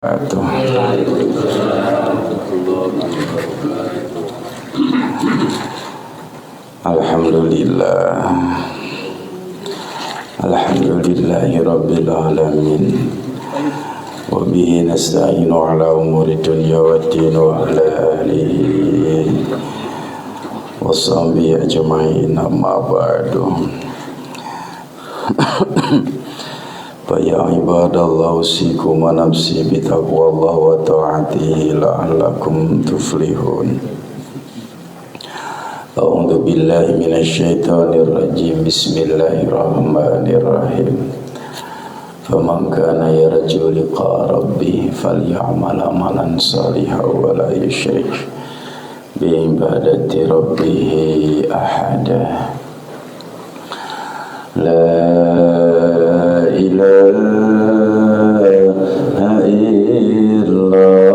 Atuh. Alhamdulillah. Alhamdulillahi rabbil alamin. Wa bihi nasta'inu ala umuri dunya waddin wa ala alihi wa sahbihi ajma'in, amma ba'du. Ya ibadallah, usikum wa nafsi bitaqwallah wa ta'atihi la'allakum tuflihun. A'udzu billahi minasyaitonir rajim. Bismillahirrahmanirrahim. Faman kana yarju liqa rabbih faly'amal amalan salihan wa la yusyrik bi ibadati rabbih ahada. La ilaha illallah,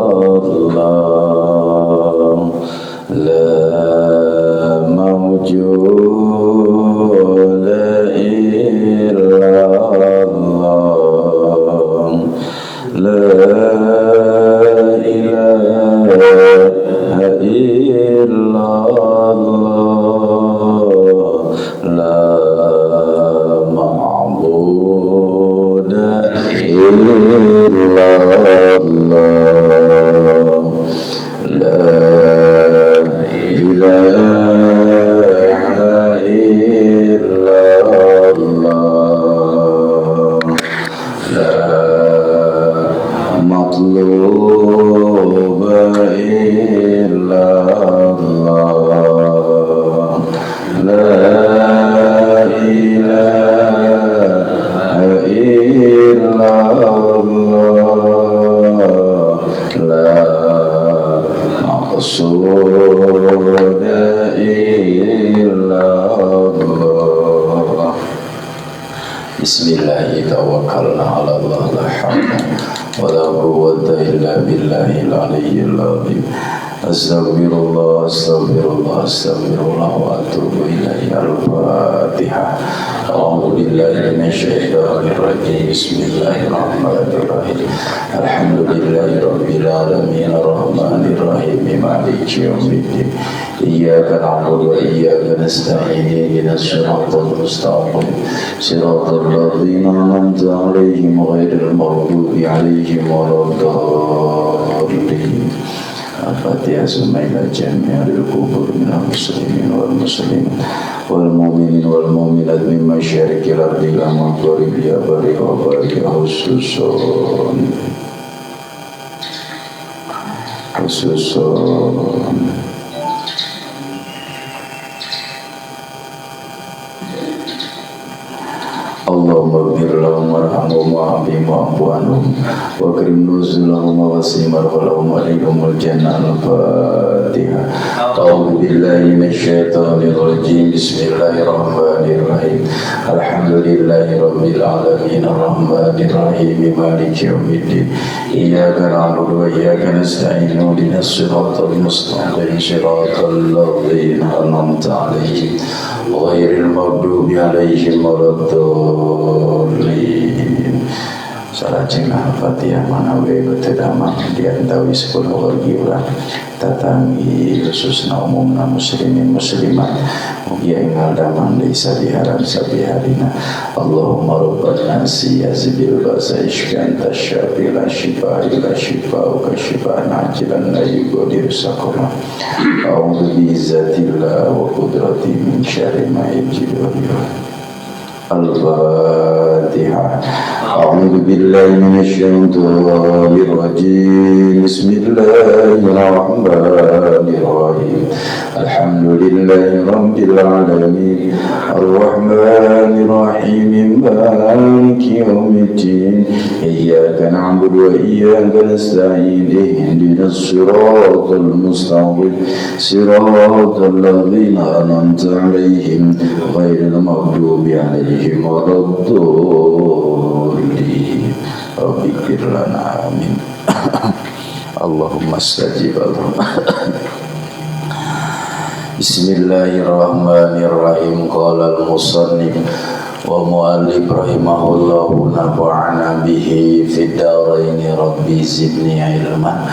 la mawjuda illallah, la ilaha illallah, la illallah, la ilaha illallah, la matluba illallah, la ilaha illallah, la maqsuda illallah. Bismillahi tawakkalna ala Allah, la hawla wa la quwwata illa billahil aliyyil azim. Astaghfirullah, astaghfirullah, astaghfirullah wa atubu ilaihi. Al-Fatihah. A'udzu billahi minasyaitonir rajim. Bismillahirrahmanirrahim. Alhamdulillahi rabbil alamin, arrahmanir rahim, maliki yaumiddin. Iyyaka na'budu wa iyyaka nasta'in. Ihdinas siratal mustaqim. Siratal ladzina an'amta 'alaihim ghairil maghdubi 'alaihim waladdallin. Al-Fatihah. Sumailah jami'il kubur minal muslimin wal muslimin wal mu'minin wal mu'minat min masyariqil ardi ila maghribiha bari wa bari khususun Allahumma ighfir lahum warhamhum wa'afihim wa'fu anhum wa akrim nuzulahum wa wasi' marhalahum wa adkhilhumul jannah. Al-Fatihah. A'udzu billahi minasyaitonir rajim. Bismillahirrahmanirrahim. Alhamdulillahi rabbil alamin, arrahmanir rahim, maliki yaumiddin. Iyyaka na'budu wa iyyaka nasta'in. Ihdinas siratal mustaqim, siratal ladzina an'amta 'alaihim ghairil maghdubi 'alaihim waladdallin. Salajengna Al-Fatihah manawi betedamang diantawi 10 wargi ulah tatangi khususna umumna muslimin muslimat mugia ingal damang desa diharam sabiharina. Allahumma rabban nasi yazbil basa ishkan tasyafi la shifa ila shifa uka shifa najilan la yugodir sakoma. A'udhu biizzatillah wa qudrati min syari ma yajidu. Al-Fatihah. A'udzu billahi minasyaitonir rajim. Bismillahirrahmanirrahim. Alhamdulillahi rabbil alamin, arrahmanir rahim, maliki yaumiddin. Iyyaka na'budu wa iyyaka nasta'in. Ihdinas siratal mustaqim, siratal ladzina an'amta 'alaihim ghairil maghdubi 'alaihim waladdallin. Rabbikir lana amin. Allahumma stajib Allahumma. Bismillahirrahmanirrahim. Qala al-musannif wa mu'allif rahimahullahu nafa'ana bihi fid daraini rabbi zidni ilman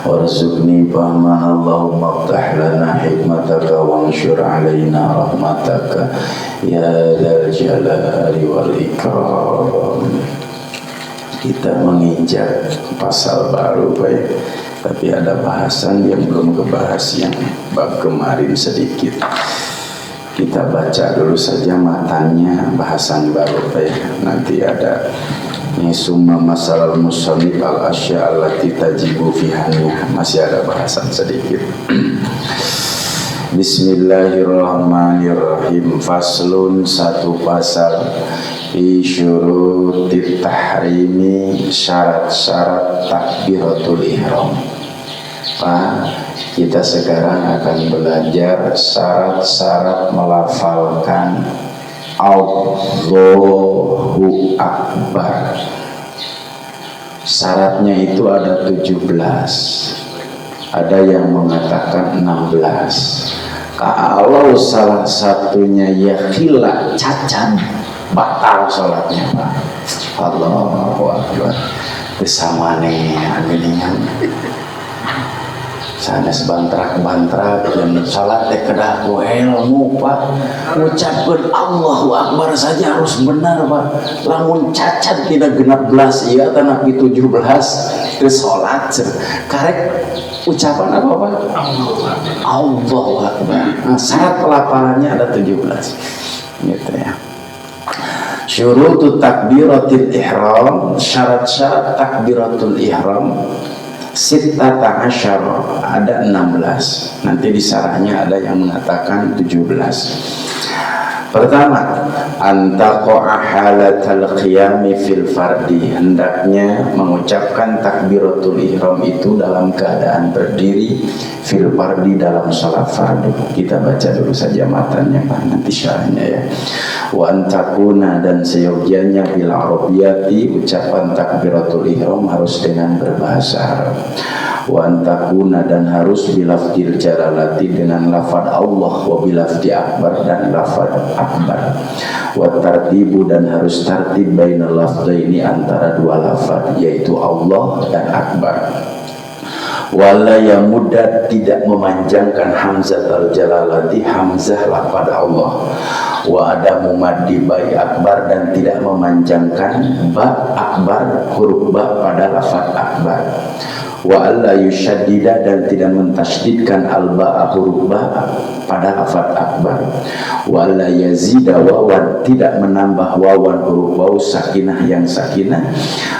warzuqni fahman Allahumma aftah lana hikmataka wanshur alaina rahmataka ya dzal jalali wal ikram. Kita menginjak pasal baru baik, tapi ada bahasan yang belum kebahas yang bab kemarin sedikit. Kita baca dulu saja matanya bahasan baru baik. Nanti ada summa masalah musannif al asya allati tajibu fihannya, masih ada bahasan sedikit. Bismillahirrahmanirrahim. Faslun, satu pasal fi syurutit tahrimi, syarat-syarat takbiratul ihram. Pak, kita sekarang akan belajar syarat-syarat melafalkan Allahu Akbar. Syaratnya itu ada 17. Ada yang mengatakan 16. Kalau salah satunya yakhila, cacat, batal sholatnya, Pak. Allahu Akbar. Besamane ageningan. Sanes bantrak-bantrak dan salat teh kedah ku ilmu, Pak. Ngucapkeun Allahu Akbar saja harus benar, Pak. Lamun cacat tidak genap belas ieu tanah 17 teu salat. Karek ucapan apa, Pak? Allahu Akbar. Nah, syarat pelafalannya ada 17. Gitu ya. Syurutut takbiratul ihram, syarat-syarat takbiratul ihram sittata asyara, ada 16. Nanti di syarahnya ada yang mengatakan 17. Pertama, antaqa'a halatal qiyami fil fardi, hendaknya mengucapkan takbiratul ihram itu dalam keadaan berdiri fil fardi, dalam salat fardu. Kita baca dulu saja matanya, Pak, nanti syarahnya ya. Wa antakuna, dan seyogianya bil arabiyati, ucapan takbiratul ihram harus dengan berbahasa Arab. Wa antakuna, dan harus bilafdil jalalati, dengan lafad Allah, wa bilafdi akbar, dan lafad akbar. Wa tartibu, dan harus tartib bainal lafdaini, antara dua lafad, yaitu Allah dan akbar. Wala yamuddat, tidak memanjangkan hamzah al-jalalati, hamzah lafad Allah. Wa adamu maddi bai akbar, dan tidak memanjangkan ba akbar, huruf ba pada lafad akbar. Wa alla yushaddida, dan tidak mentasydidkan al-ba huruf ba pada lafad akbar. Wa alla yazida wawan, tidak menambah wawan huruf waw sakinah yang sakinah,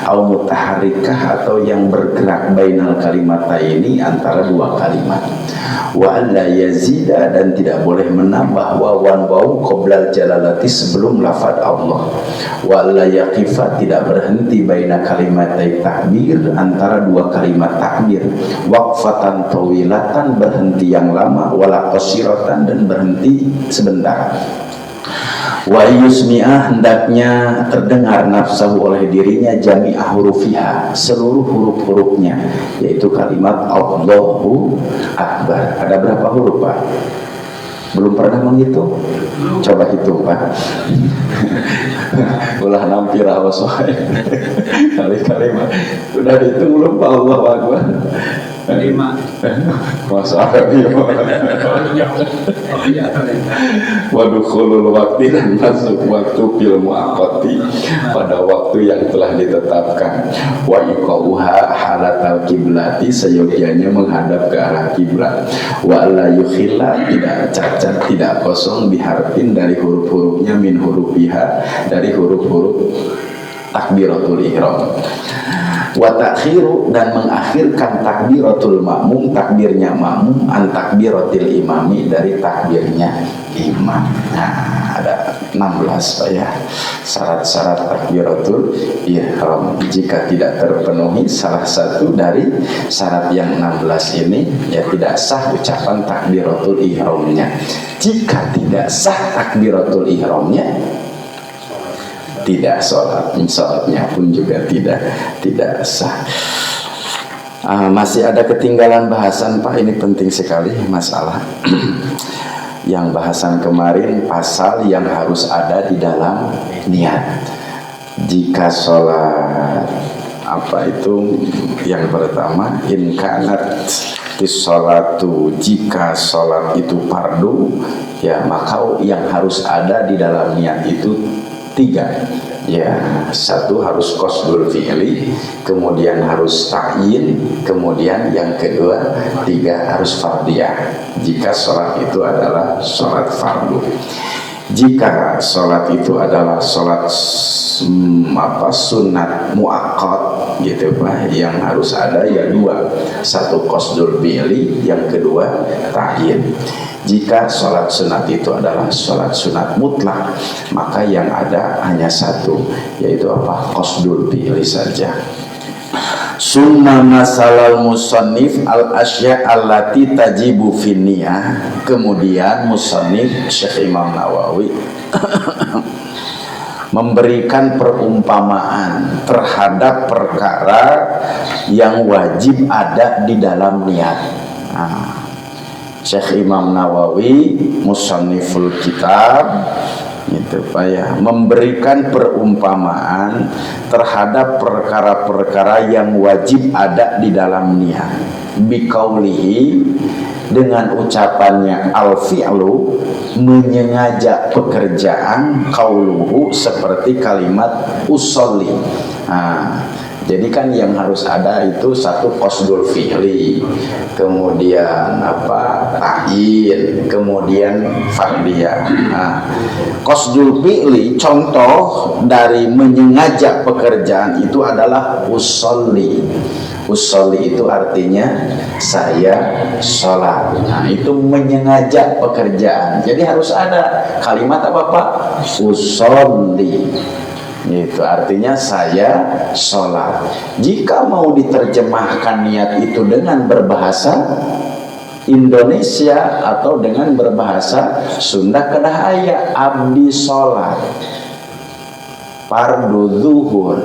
au mutaharrikah, atau yang bergerak bainal kalimata ini, antara dua kalimat. Wa alla yazida, dan tidak boleh menambah wawan waw qoblal jalalati, sebelum lafad Allah. Wa alla yaqifa, tidak berhenti baina kalimatai takbir, antara dua kalimat takbir. Waqfatan tawilatan, berhenti yang lama. Wala qasiratan, dan berhenti sebentar. Wa yusmi'ah, hendaknya terdengar nafsahu, oleh dirinya, jami'ah hurufiha, seluruh huruf-hurufnya, yaitu kalimat Allahu Akbar. Ada berapa huruf, Pak? Belum pernah menghitung? Coba hitung, Pak. Ulah nampir awas wae. Kali-kali mah udah dihitung belum, Pak? Allahu Akbar. 5. Masa Arabi. Wadukhulul waktu, dan masuk waktu fil muaqati, pada waktu yang telah ditetapkan. Wa iqauha halatal kiblati, seyogianya menghadap ke arah kiblat. Wa la yukhilla, tidak cacat, tidak kosong, biharfin, dari huruf-hurufnya, min hurufiha, dari huruf-huruf takbiratul ihram. Wa ta'khiru, dan mengakhirkan takbiratul makmum, takbirnya makmum, an takbiratil imami, dari takbirnya imam. Nah, ada 16, Pak ya, syarat-syarat takbiratul ihram. Jika tidak terpenuhi salah satu dari syarat yang 16 ini, ya tidak sah ucapan takbiratul ihramnya. Jika tidak sah takbiratul ihramnya, tidak sholatnya pun juga tidak sah. Masih ada ketinggalan bahasan, Pak, ini penting sekali masalah Yang bahasan kemarin pasal yang harus ada di dalam niat. Jika sholat apa itu yang pertama, in kanat sholatu, jika sholat itu fardu, ya maka yang harus ada di dalam niat itu 3. Ya, 1 harus qasdul fi'li, kemudian harus ta'yin, kemudian yang kedua 3 harus fardiyah. Jika sholat itu adalah sholat fardu. Jika sholat itu adalah sholat sunat muakkad gitu Pak, yang harus ada ya 2, 1 qasdul fi'li, yang kedua ta'yin. Jika sholat sunat itu adalah sholat sunat mutlak, maka yang ada hanya 1, yaitu apa? Qasdul fi'li saja. Summa masalal musannif al asya allati tajibu finniyah. Kemudian musannif Syekh Imam Nawawi memberikan perumpamaan terhadap perkara yang wajib ada di dalam niat. Syekh Imam Nawawi musanniful kitab itu Pak ya, memberikan perumpamaan terhadap perkara-perkara yang wajib ada di dalam niat. Biqaulihi, dengan ucapannya al-fi'lu, menyengaja pekerjaan, qauluhu, seperti kalimat usolli. Jadi kan yang harus ada itu 1 qasdul fi'li, kemudian ta'yin, kemudian fardiyah. Qasdul fi'li, contoh dari menyengaja pekerjaan itu adalah usolli. Usolli itu artinya saya sholat. Itu menyengaja pekerjaan. Jadi harus ada kalimat apa Pak? Usolli. Itu artinya saya sholat. Jika mau diterjemahkan niat itu dengan berbahasa Indonesia atau dengan berbahasa Sunda, kedah aya abdi sholat fardu zuhur.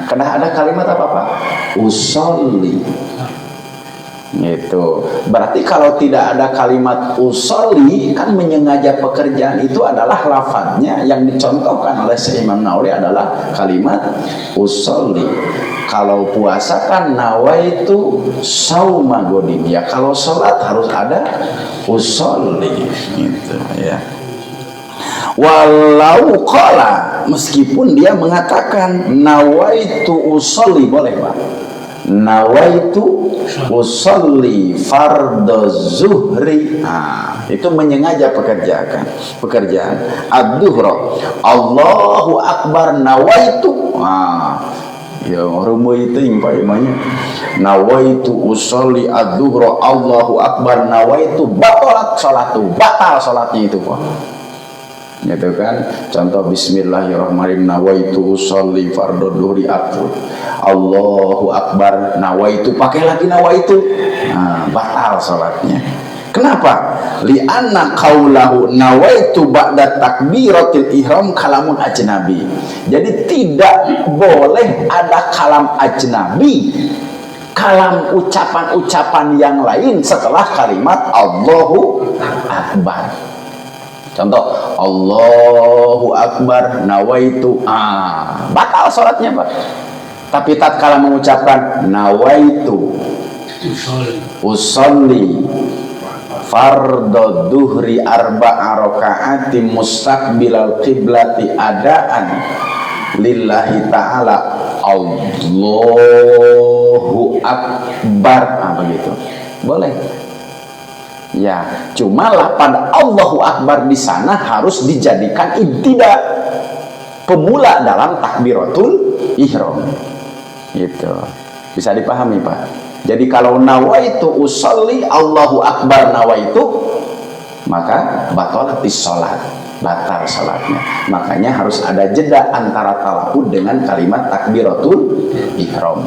Kedah ada kalimat apa Pak? Usolli. Gitu. Berarti kalau tidak ada kalimat usolli, kan menyengaja pekerjaan itu adalah lafadznya yang dicontohkan oleh Imam Nawawi adalah kalimat usolli. Kalau puasa kan nawaitu sauma godin. Ya kalau sholat harus ada usolli gitu ya. Walau qala, meskipun dia mengatakan nawaitu usolli, boleh Pak? Nawaitu usolli fardhu zuhri. Itu menyengaja pekerjaan ad-duhra. Allahu akbar nawaitu. Ya rumu itu impaimannya. Nawaitu usolli ad-duhra Allahu akbar nawaitu batalat salatu. Batal salatnya itu Pak. Gitu kan, contoh bismillahirrahmanirrahim, nawaitu usolli fardhu dhuhri akbar Allahu akbar nawaitu, pakai lagi nawaitu, batal salatnya. Kenapa? Li'anna qaulahu nawaitu ba'da takbiratil ihram kalamun ajnabi. Jadi tidak boleh ada kalam ajnabi, kalam ucapan-ucapan yang lain setelah kalimat Allahu akbar. Contoh, Allahu akbar nawaitu, batal sholatnya Pak. Tapi tatkala mengucapkan nawaitu usolli fardhu dhuhri arba'a rakaati mustaqbilal qiblati adaan lillahi ta'ala Allahu akbar, begitu boleh. Ya, cuma pada Allahu Akbar di sana harus dijadikan ibtida, pemula dalam takbiratul ihram. Gitu. Bisa dipahami, Pak? Jadi kalau nawaitu usolli Allahu Akbar nawaitu, maka batalatis salat, batal salatnya. Makanya harus ada jeda antara talaqud dengan kalimat takbiratul ihram.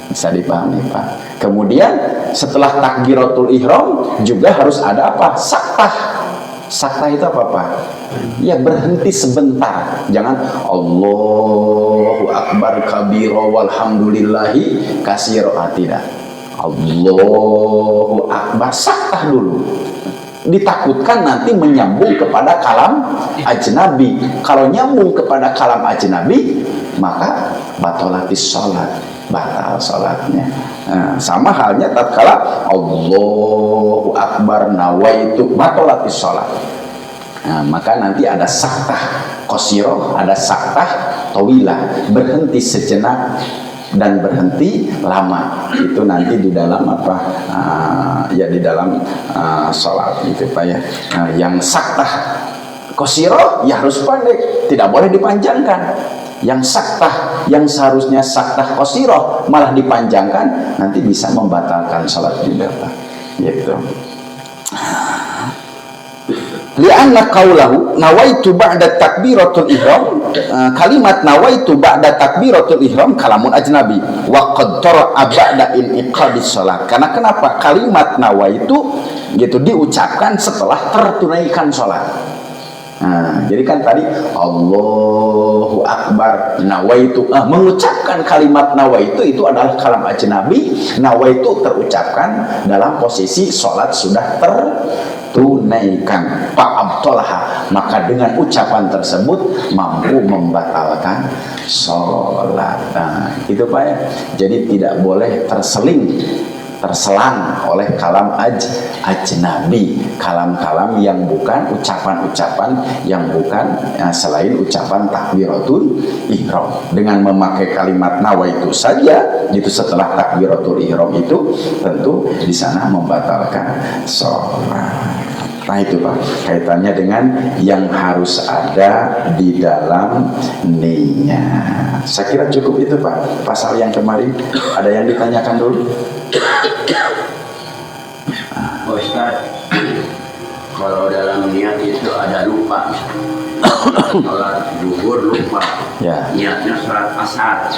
Bisa dipahami Pak. Kemudian setelah takbiratul ihram juga harus ada apa? Saktah. Saktah itu apa Pak? Ya berhenti sebentar. Jangan Allahu akbar kabira walhamdulillahi katsira, tidak. Allahu akbar, saktah dulu. ditakutkan nanti menyambung kepada kalam ajnabi. Kalau nyambung kepada kalam ajnabi, maka batolatis sholat, batal sholatnya. Sama halnya tatkala Allahu Akbar nawaitu, batolatis sholat. Maka nanti ada saktah qasiroh, ada saktah tawilah, berhenti sejenak dan berhenti lama. Itu nanti di dalam apa? Ya di dalam sholat gitu Pak ya. Yang saktah qasiroh ya harus pendek, tidak boleh dipanjangkan. Yang saktah, yang seharusnya saktah qasiroh malah dipanjangkan, nanti bisa membatalkan sholat juga Pak. Gitu. Lianna qaulahu nawaitu ba'da takbiratul ihram, kalimat nawaitu ba'da takbiratul ihram kalamun ajnabi wa qad tara'a ba'da inqadis shalah. Karena kenapa kalimat nawaitu gitu diucapkan setelah tertunaikan salat. Jadi kan tadi Allahu Akbar nawaitu, mengucapkan kalimat nawaitu itu adalah kalam ajnabi. Nawaitu terucapkan dalam posisi salat sudah tunaikan fa'abtolaha, maka dengan ucapan tersebut mampu membatalkan sholat. Itu Pak ya. Jadi tidak boleh terselang oleh kalam ajnabi, kalam-kalam yang bukan ucapan-ucapan yang bukan selain ucapan takbiratul ihram. Dengan memakai kalimat nawaitu saja itu setelah takbiratul ihram itu tentu di sana membatalkan sholat. Nah itu Pak, kaitannya dengan yang harus ada di dalam niat. Saya kira cukup itu Pak. Pasal yang kemarin ada yang ditanyakan dulu? Ustaz, kalau dalam niat itu ada lupa, sholat zuhur lupa, ya. Niatnya sholat asar,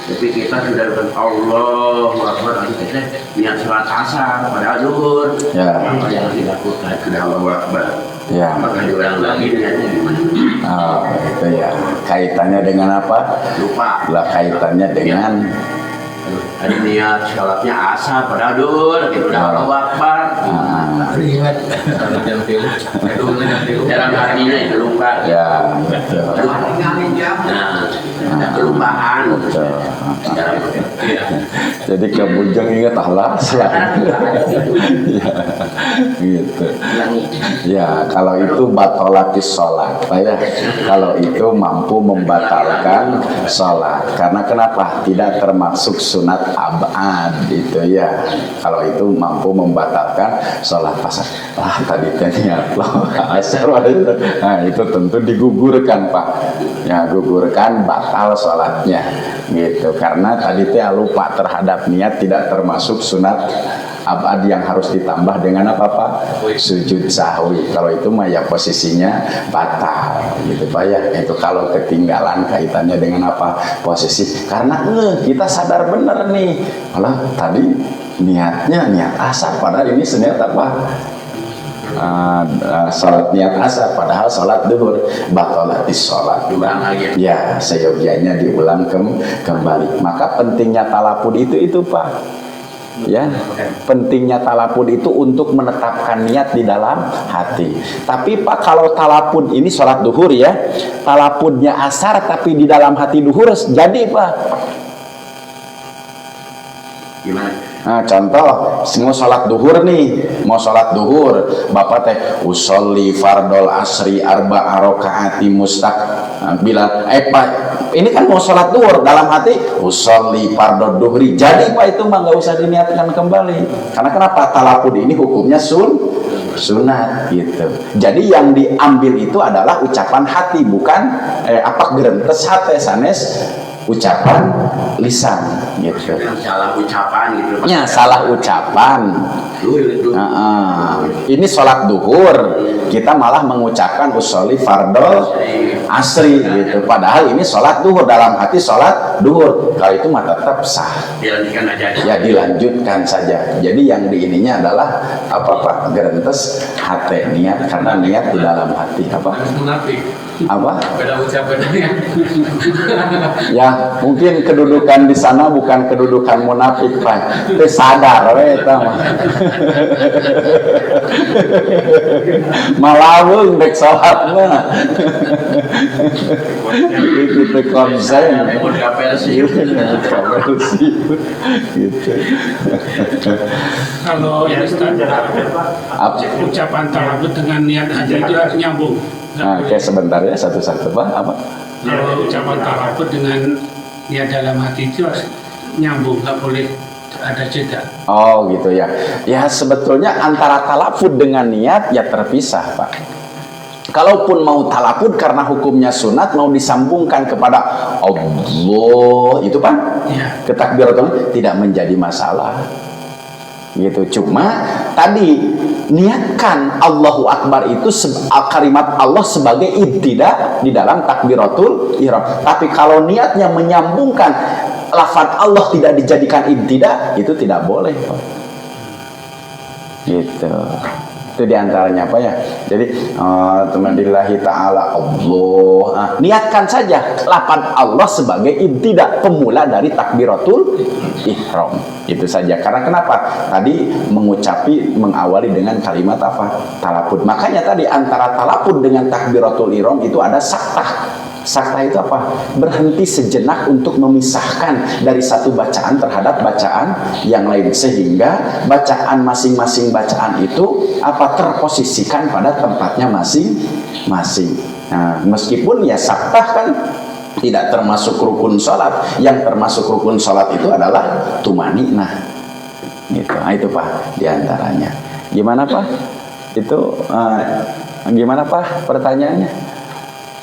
tapi kita sudah berkata Allahu Akbar, kita niat sholat asar padahal zuhur, ya. Apa yang dilakukan sudah Allahu Akbar, ya. Apakah diulang lagi niatnya gimana? Itu ya. Kaitannya dengan apa? Lupa. Lah kaitannya dengan Tadi niat sholatnya asar padahal zuhur, itu udah Allahu Akbar. Ingat Dalam hatinya itu lupa. ya, betul. Ada kelupaan. Betul. Jadi kebujang ingat Allah selain ya, gitu. Ya, kalau itu batolatis sholat, ya. Kalau itu mampu membatalkan sholat. Karena kenapa? Tidak termasuk sunat abad itu ya. Kalau itu mampu membatalkan sholat pasar. Tadi niat loh asar. Nah itu tentu digugurkan Pak. Ya gugurkan batal sholatnya gitu. Karena tadi lupa terhadap niat tidak termasuk sunat abad yang harus ditambah dengan apa Pak? Sujud sahwi. Kalau itu mah ya posisinya batal gitu Pak ya. Itu kalau ketinggalan kaitannya dengan apa? Posisi. Karena kita sadar benar nih. Malah tadi niatnya niat asar padahal ini niat apa? Salat niat asar padahal salat duhur, batolatis salat. Diulang lagi. Ya, seyogianya diulang kembali. Maka pentingnya talapud itu Pak. Ya, pentingnya talapud itu untuk menetapkan niat di dalam hati. Tapi Pak, kalau talapud ini sholat duhur ya, talapudnya asar tapi di dalam hati duhur, jadi Pak. Gimana? Nah, contoh, mau sholat duhur nih, mau sholat duhur, bapak teh usolli fardol asri arba arokaati mustaq. Bilang, Pak, ini kan mau sholat duhur, dalam hati usolli fardol duhri. Jadi Pak itu mah nggak usah diniatkan kembali. Karena kenapa? Talapud ini hukumnya sunat gitu. Jadi yang diambil itu adalah ucapan hati, bukan gerentes hati sanes ucapan lisan gitu. Salah ucapan gitu. Ya, salah ucapan. Ini sholat duhur, kita malah mengucapkan usolli fardol asri gitu. Padahal ini sholat duhur, dalam hati sholat duhur. Kalau itu mah tetap sah. Dilanjutkan aja. Ya dilanjutkan saja. Jadi yang di ininya adalah apa Pak? Gerentes hati niat, karena niat di dalam hati apa? munafik. Apa? Beda ucapannya. Ya mungkin kedudukan di sana bukan kedudukan munafik Pak. Itu sadar we eta mah. Malawung dek salat mah. Itu konsen. Gitu. Kalau ucapan talabut dengan niat haji itu harus nyambung. Nah, kayak sebentar ya satu-satu Pak. Apa? Kalau ucapan talabut dengan niat dalam hati itu harus nyambung, nggak boleh ada jeda. Oh gitu ya. Ya sebetulnya antara talafud dengan niat ya terpisah Pak. Kalaupun mau talafud karena hukumnya sunat mau disambungkan kepada Allah itu Pak, Ya. ke takbiratul tidak menjadi masalah. Gitu. Cuma tadi niatkan Allahu Akbar itu kalimat Allah sebagai ibtida di dalam takbiratul ihram. Tapi kalau niatnya menyambungkan lafaz Allah tidak dijadikan ibtida, itu tidak boleh. Gitu. Itu diantaranya apa ya? Jadi Alhamdulillahi ta'ala Allah. Niatkan saja lafaz Allah sebagai ibtida, pemula dari takbiratul ihram. Itu saja. Karena kenapa? Tadi mengawali dengan kalimat apa? Talafud. Makanya tadi antara talafud dengan takbiratul ihram itu ada saktah. Saktah itu apa? Berhenti sejenak untuk memisahkan dari satu bacaan terhadap bacaan yang lain, sehingga bacaan masing-masing bacaan itu apa terposisikan pada tempatnya masing-masing. Nah, meskipun ya saktah kan tidak termasuk rukun sholat. Yang termasuk rukun sholat itu adalah tumaninah. Gitu. Nah, itu Pak diantaranya. Gimana Pak? Itu gimana Pak pertanyaannya?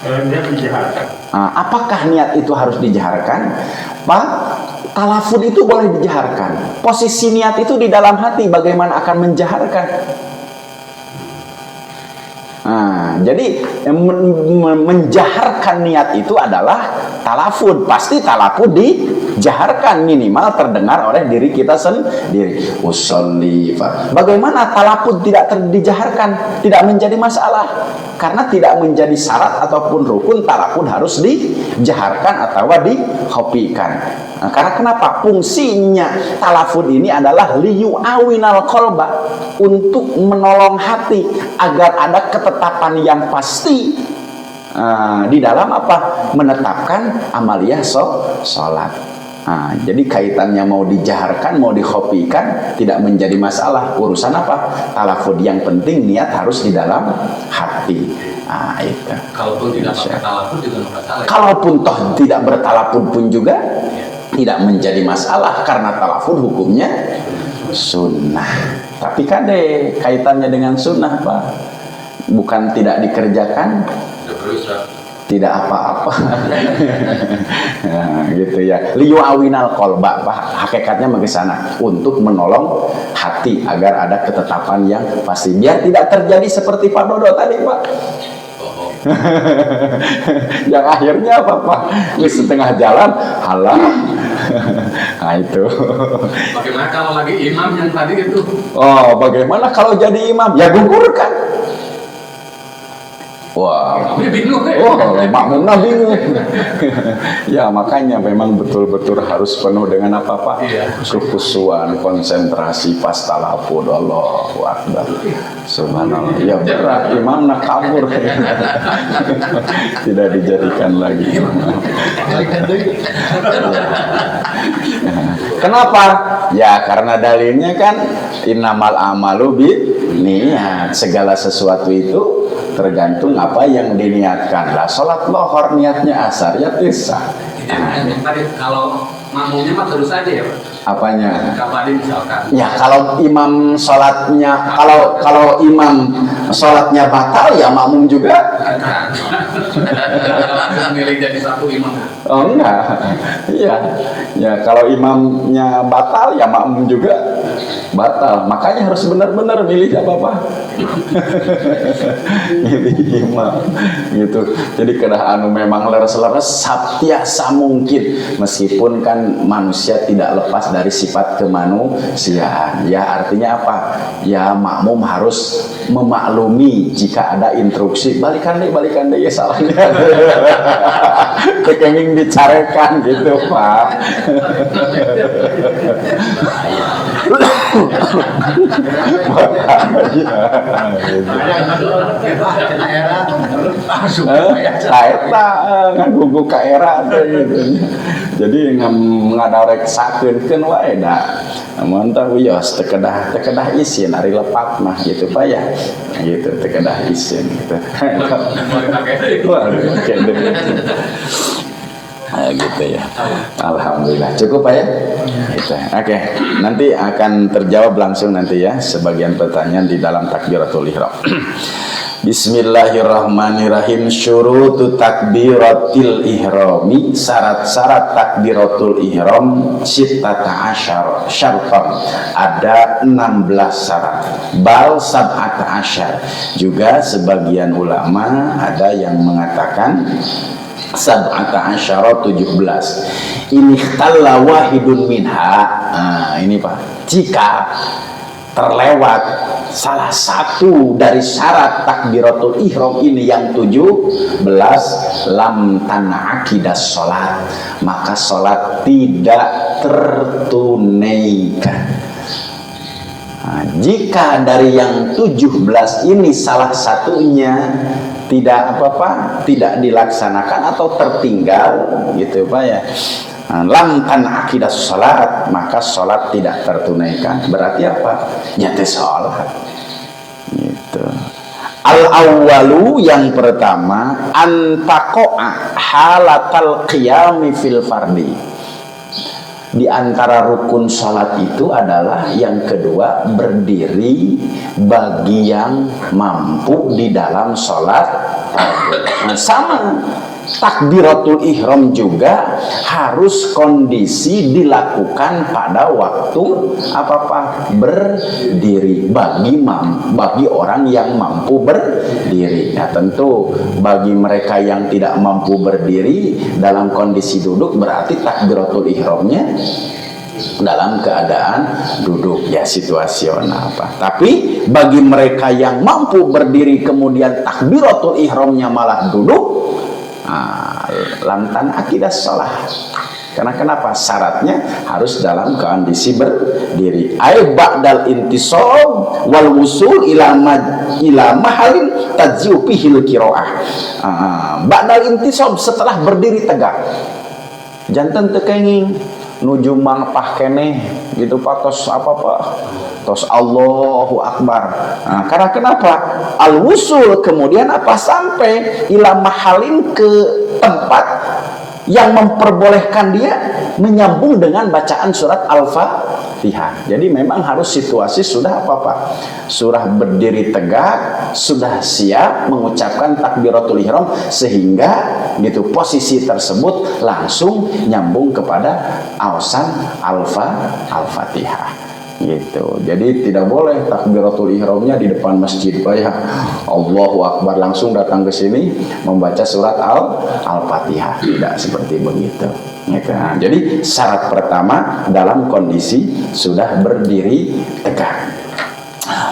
Niat dijaharkan. Apakah niat itu harus dijaharkan? Pak, talafud itu boleh dijaharkan. Posisi niat itu di dalam hati, bagaimana akan menjaharkan? Jadi menjaharkan niat itu adalah talafud. Pasti talafud dijaharkan, minimal terdengar oleh diri kita sendiri. Usolli. Bagaimana talafud tidak dijaharkan? Tidak menjadi masalah. Karena tidak menjadi syarat ataupun rukun talafud harus dijaharkan atau dikhofikan. Karena kenapa? Fungsinya talafud ini adalah liyu'awinal qalba, untuk menolong hati agar ada ketetapan yang pasti di dalam apa? Menetapkan amaliyah sholat. Jadi kaitannya mau dijaharkan, mau dikhofikan tidak menjadi masalah. Urusan apa? Talafud, yang penting niat harus di dalam hati. Itu. Kalaupun tidak pakai talafud juga nggak masalah. Kalaupun toh tidak bertalafud pun juga tidak menjadi masalah, karena talafud hukumnya sunnah. Tapi kade kaitannya dengan sunnah Pak, bukan tidak dikerjakan, tidak apa-apa. Nah, gitu ya. Liyu'awinal qalba, Pak. Hakikatnya mengesana untuk menolong hati agar ada ketetapan yang pasti, biar tidak terjadi seperti Pak Dodo tadi Pak. Yang akhirnya apa Pak? Di setengah jalan halah. Nah itu. Bagaimana kalau lagi imam yang tadi itu? Oh, bagaimana kalau jadi imam? Ya gugurkan. Wah, bingung. makmumnya bingung. Ya makanya memang betul-betul harus penuh dengan apa Pak? Kekhusyuan, konsentrasi pas talafud. Allahu Akbar. Subhanallah. Ya berat, imam nak kabur. Tidak dijadikan lagi. Kenapa? Ya karena dalilnya kan innamal amalu niat. Segala sesuatu itu tergantung apa yang diniatkan. Lah sholat lohor niatnya asar ya tisah. Tadi kalau makmumnya mah terus aja ya Pak? Apanya? Kapan misalkan? Ya kalau imam sholatnya, kalau imam sholatnya batal ya makmum juga. Langsung milih jadi satu imam. Oh enggak. Iya. Ya kalau imamnya batal ya makmum juga batal. Makanya harus benar-benar milih apa-apa. Milih imam gitu. Jadi kedah memang leres-leres sabtiasa mungkin, meskipun kan manusia tidak lepas dari sifat kemanusiaan. Ya artinya apa? Ya makmum harus memaklumi jika ada instruksi balikan deh ya salahnya. Kekenging dicarekan gitu Pak. Eta kan gugu ka era teh gitu. Jadi ngadareksakeun wae da. Mun tah wios teu kedah isin ari lepat mah gitu Pak ya. Gitu teu kedah isin gitu. Nah, gitu ya. Alhamdulillah. Cukup Pak ya? Gitu. Oke, nanti akan terjawab langsung nanti ya sebagian pertanyaan di dalam takbiratul ihram. Bismillahirrahmanirrahim. Syurutu takbiratil ihrami, syarat-syarat takbiratul ihram sittata asyar syartan, ada 16 syarat. Bal sab'ata asyar, juga sebagian ulama ada yang mengatakan sab'ata asyara 17. Ini khalla wahidun minha. Nah, ini Pak, jika terlewat salah satu dari syarat takbiratul ihram ini yang 17, lam tan'aqidas sholat, maka sholat tidak tertunaikan. Nah, jika dari yang 17 ini salah satunya tidak tidak dilaksanakan atau tertinggal gitu Pak ya, lam tan'aqidas sholat, maka sholat tidak tertunaikan. Berarti apa? Nyata sholat gitu. Al-awwalu, yang pertama, antaqo'a halatal qiyami fil fardi. Di antara rukun sholat itu adalah yang kedua, berdiri bagi yang mampu di dalam sholat. Nah, sama takbiratul ihram juga harus kondisi dilakukan pada waktu berdiri bagi orang yang mampu berdiri. Nah, tentu bagi mereka yang tidak mampu berdiri dalam kondisi duduk, berarti takbiratul ihramnya dalam keadaan duduk ya, situasional Pak. Tapi bagi mereka yang mampu berdiri kemudian takbiratul ihramnya malah duduk, lam tan'aqidas sholat. Karena kenapa? Syaratnya harus dalam kondisi berdiri. Ai ba'dal intisab wal wusul ila mahalin tadziu fihil qiraah. Ba'dal intisab, setelah berdiri tegak. Janten teu kenging nuju mangpah keneh gitu Pak, tos tos Allahu Akbar. Nah, karena kenapa? Al-wusul, kemudian sampai ila mahalin, ke tempat yang memperbolehkan dia menyambung dengan bacaan surat Al-Fatihah. Jadi memang harus situasi sudah surah berdiri tegak, sudah siap mengucapkan takbiratul ihram, sehingga gitu posisi tersebut langsung nyambung kepada ausan Al-Fatihah gitu. Jadi tidak boleh takbiratul ihramnya di depan masjid Pak ya, Allahu Akbar, langsung datang ke sini membaca surat Al-Fatihah, tidak seperti begitu ya kan? Jadi syarat pertama dalam kondisi sudah berdiri tegak.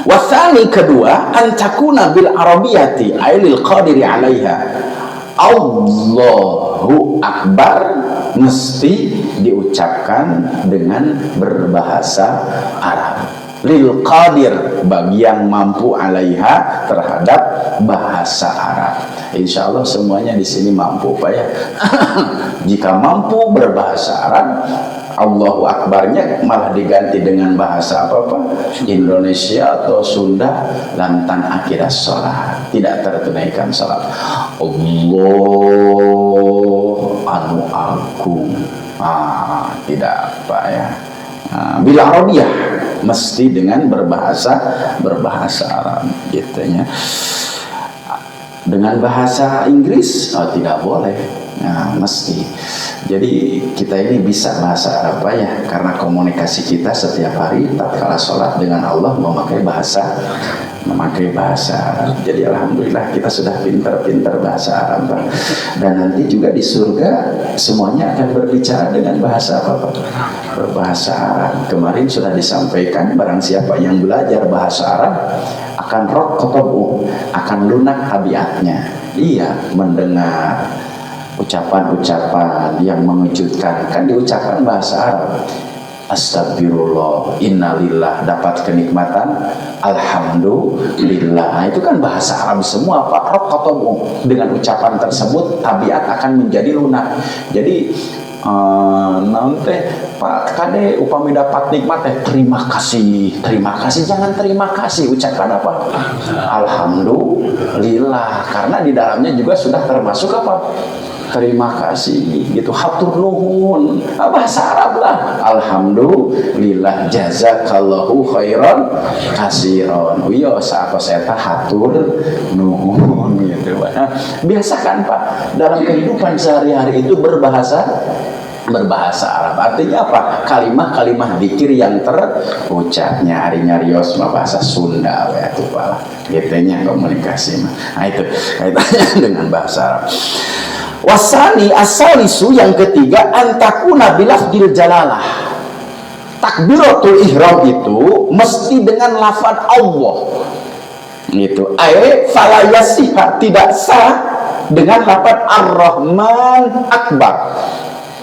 Wasani, kedua, antakuna bil arabiyati ailil qadiri alaiha. Allahu Akbar mesti diucapkan dengan berbahasa Arab. Lil qadir, bagi yang mampu alaiha, terhadap bahasa Arab. Insya Allah semuanya di sini mampu Pak ya. Jika mampu berbahasa Arab, Allahu Akbarnya malah diganti dengan bahasa Indonesia atau Sunda, lam tan'aqidas sholat, tidak tertunaikan sholat. Allah anu agung, tidak Pak ya. Bila Arabiyah mesti dengan berbahasa Arab gitu ya. Dengan bahasa Inggris tidak boleh. Nah, mesti. Jadi kita ini bisa bahasa Arab ya, karena komunikasi kita setiap hari tatkala sholat dengan Allah memakai bahasa Arab. Jadi alhamdulillah kita sudah pintar-pintar bahasa Arab Pak. Dan nanti juga di surga semuanya akan berbicara dengan bahasa berbahasa Arab. Kemarin sudah disampaikan, barang siapa yang belajar bahasa Arab akan raqabu, akan lunak tabiatnya. Dia mendengar ucapan-ucapan yang mengejutkan, kan diucapkan bahasa Arab. astagfirullah, innalillah, dapat kenikmatan alhamdulillah. Nah, itu kan bahasa Arab semua Pak. Rokotomu, dengan ucapan tersebut tabiat akan menjadi lunak. Jadi nanti Pak Kade upami dapat nikmat terima kasih, jangan terima kasih, ucapkan apa? Alhamdulillah, karena di dalamnya juga sudah termasuk apa? Terima kasih gitu, hatur nuhun, bahasa Arab lah. Alhamdulillah, jazakallahu khairan kasiron. Iya, saat saya hatur nuhun gitu Pak. Nah, biasakan Pak dalam kehidupan sehari-hari itu berbahasa Arab. Artinya apa? Kalimah-kalimah dzikir yang terucapnya nyarios mah bahasa Sunda ya tuh Pak. Gitunya komunikasi mah. Nah itu kaitannya dengan bahasa Arab. Wasani asalisu, yang ketiga, antakuna bilafdil jalalah. Takbiratul ihram itu mesti dengan lafaz Allah. Gitu. Falayasihah, tidak sah dengan lafaz Ar-Rahman Akbar.